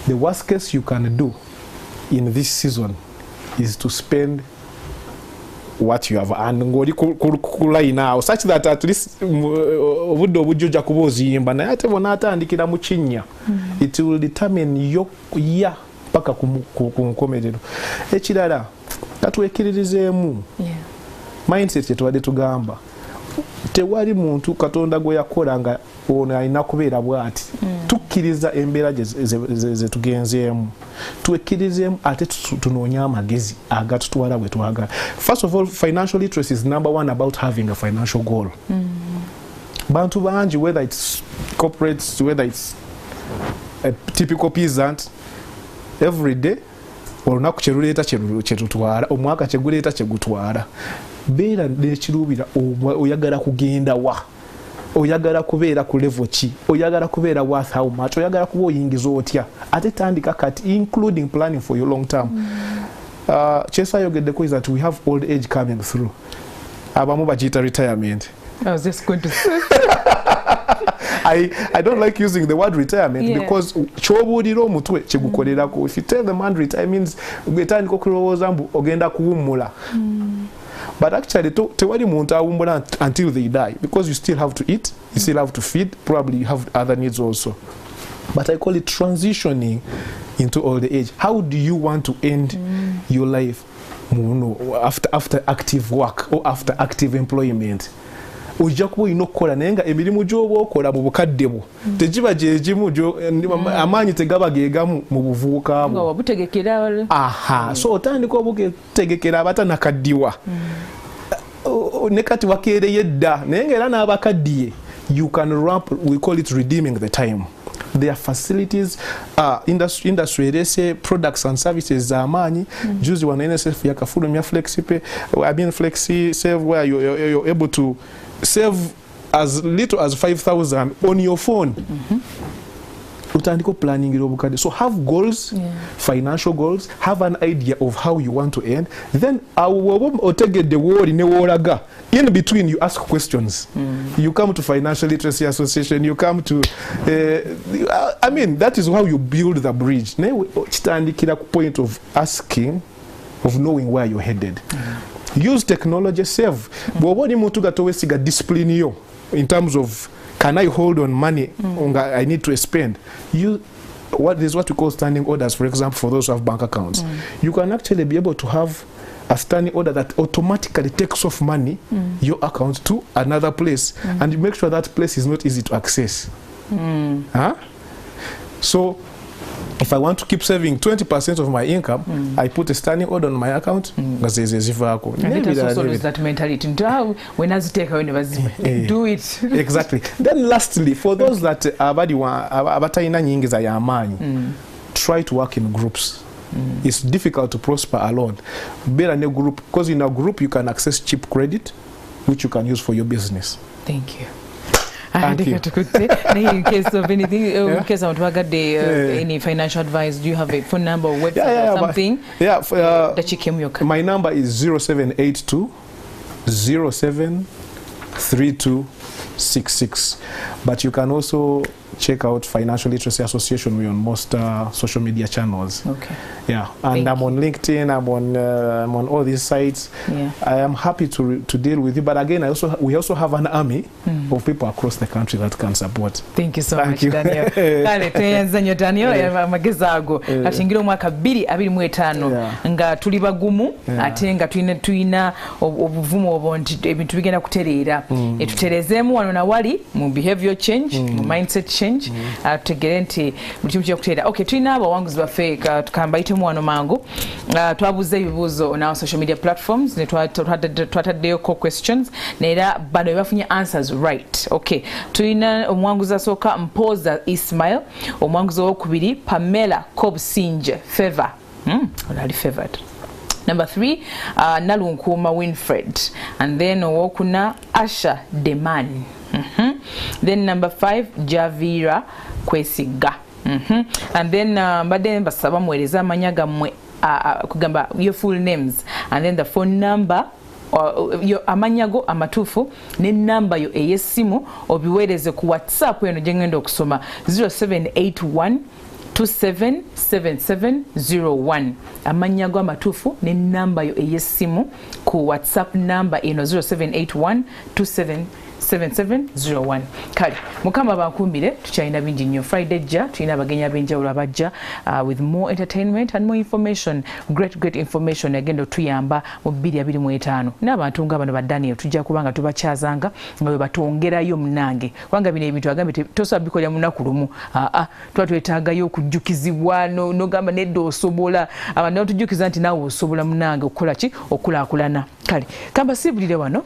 The worst case you can do in this season is to spend what you have and ngoli kulai now such that at least obudde obujjoja kuba oziyimba naye ate bona atandikira mu kinnya. It will determine yo ya paka ku nkomerero. Ekirala katwekiririzeemu mindset yetwadde tugamba tewali muntu Katonda gwe yakola nga ono alina kubeera bw'ati. Tukkiriza embeera ze tugenzeemu, twekkirizeemu ate tunoonye amagezi agatutwala bwe twagala. First of all, financial literacy is number one about having a financial goal. Bantu bangi, whether it's corporates, whether it's a typical peasant, every day olunaku kyeruleeta kyerutwala, omwaka kyeguleeta kyegutwala. Beera n'ekiruubira oyagala kugenda wa, oyagala kubeera ku level ki, oyagala kubeera worth how much, oyagala kuba oyingiza otya, ate tandika kati, including planning for your long term. Kyesayogeddeko is that we have old age coming through. Abamu bagiyita retirement. I was just going to say. I don't like using the word retirement because kyobuulira omutwe kyegukolerako. If you tell the man retire means getandika okulowooza mbu ogenda kuwummula. But actually tewali muntu awummula until they die because you still have to eat, you still have to feed, probably you have other needs also. But I call it transitioning into old age. How do you want to end your life after active work or after active employment? Ojja kuba olina okukola naye nga emirimu gy'oba okola mu bukadde bwo tegiba gye gimu amaanyi tegaba geegamu mu buvubuka bwo. So otandika obutegekera abatanakaddiwa ne kati wakeereyo edda naye nga era n'abakaddiye you can ramp, we call it redeeming the time. There are facilities, industry erese products and services za amaanyi. Juzi wana NSF yakafulumya FlexiPay, I mean Flexi Save, where you're able to save as little as 5,000 on your phone. Utandiko planning obukadde. So have goals, financial goals, have an idea of how you want to end. Then otegedde wooli ne woolaga. In between you ask questions. You come to Financial Literacy Association, you come to I mean that is how you build the bridge. Naye kitandikira ku point of asking, of knowing where you're headed. Use technology, save. Bw'oba oli muntu gatowesiga discipline yo in terms of can I hold on money I need to spend. What we call standing orders, for example, for those who have bank accounts. You can actually be able to have a standing order that automatically takes off money, your account, to another place, and you make sure that place is not easy to access. So if I want to keep saving 20% of my income, I put a standing order on my account. And it also is that mentality. When I take do it. Exactly. Then lastly, for those that abatayina nyingiza ya amaanyi, try to work in groups. It's difficult to prosper alone. Better in a group, because in a group you can access cheap credit, which you can use for your business. Thank you. In case of anything, in case of any financial advice, do you have a phone number or website or something? That you came your My number is 0782 07 3266. But you can also check out Financial Literacy Association. We're on most social media channels. Okay. Yeah, and I'm on LinkedIn. I'm on all these sites. I am happy to deal with you. But again, we also have an army of people across the country that can support. Thank you so much, Daniel. Kale tuyanzanyo Daniel amagezago atingira omwaka 2025 nga tuli bagumu ate nga tuyina obuvumu obonti ebintu bigenda kutereera etuterezeemu wano na wali mu behavior change, mu mindset change, tegere nti buli kimu kyakutereera. Okay, tuyina abawanguzi baffe tukamba itemu wano mangu twabuze ebibuuzo na social media platforms ne twataddeyo questions neera bano bafunye answers right. Okay, tuyina omwanguzi asooka Mpoza Ismail, omwanguzi owokubiri Pamela Kobsinje Favor, already favored. Number 3, Nalunkuma Winfred, and then owokuna Asha Deman. Then number 5, Javira Kwesiga. And then mbadde basaba muweereza amanya gammwe kugamba your full names and then the phone number amanyago amatuufu n'ennamba yo ey'essimu obiweereze ku WhatsApp eno gye ngenda okusoma 0781 277701 amanyago amatuufu n'ennamba yo ey'essimu ku WhatsApp namba eno 0781 277701. Kale mukama bakumbire tukyalina bingi nnyo. Friday jja tulina abagenyi ab'enjawulo abajja with more entertainment and more information, great information agenda otuyamba mu 2025 n'abantu nga bano ba Daniel tujja kubanga tubakyazanga nga bwe batwongerayo munange kubanga bino ebintu agambe tosobola bikolera mu nnaku lumu. Tuba twetaagayo okujjukizibwa n'ogamba nedda osobola abantu batujjukiza nti naawe osobola munange okukola ki okulaakulana. Kale kamba siibulire wano.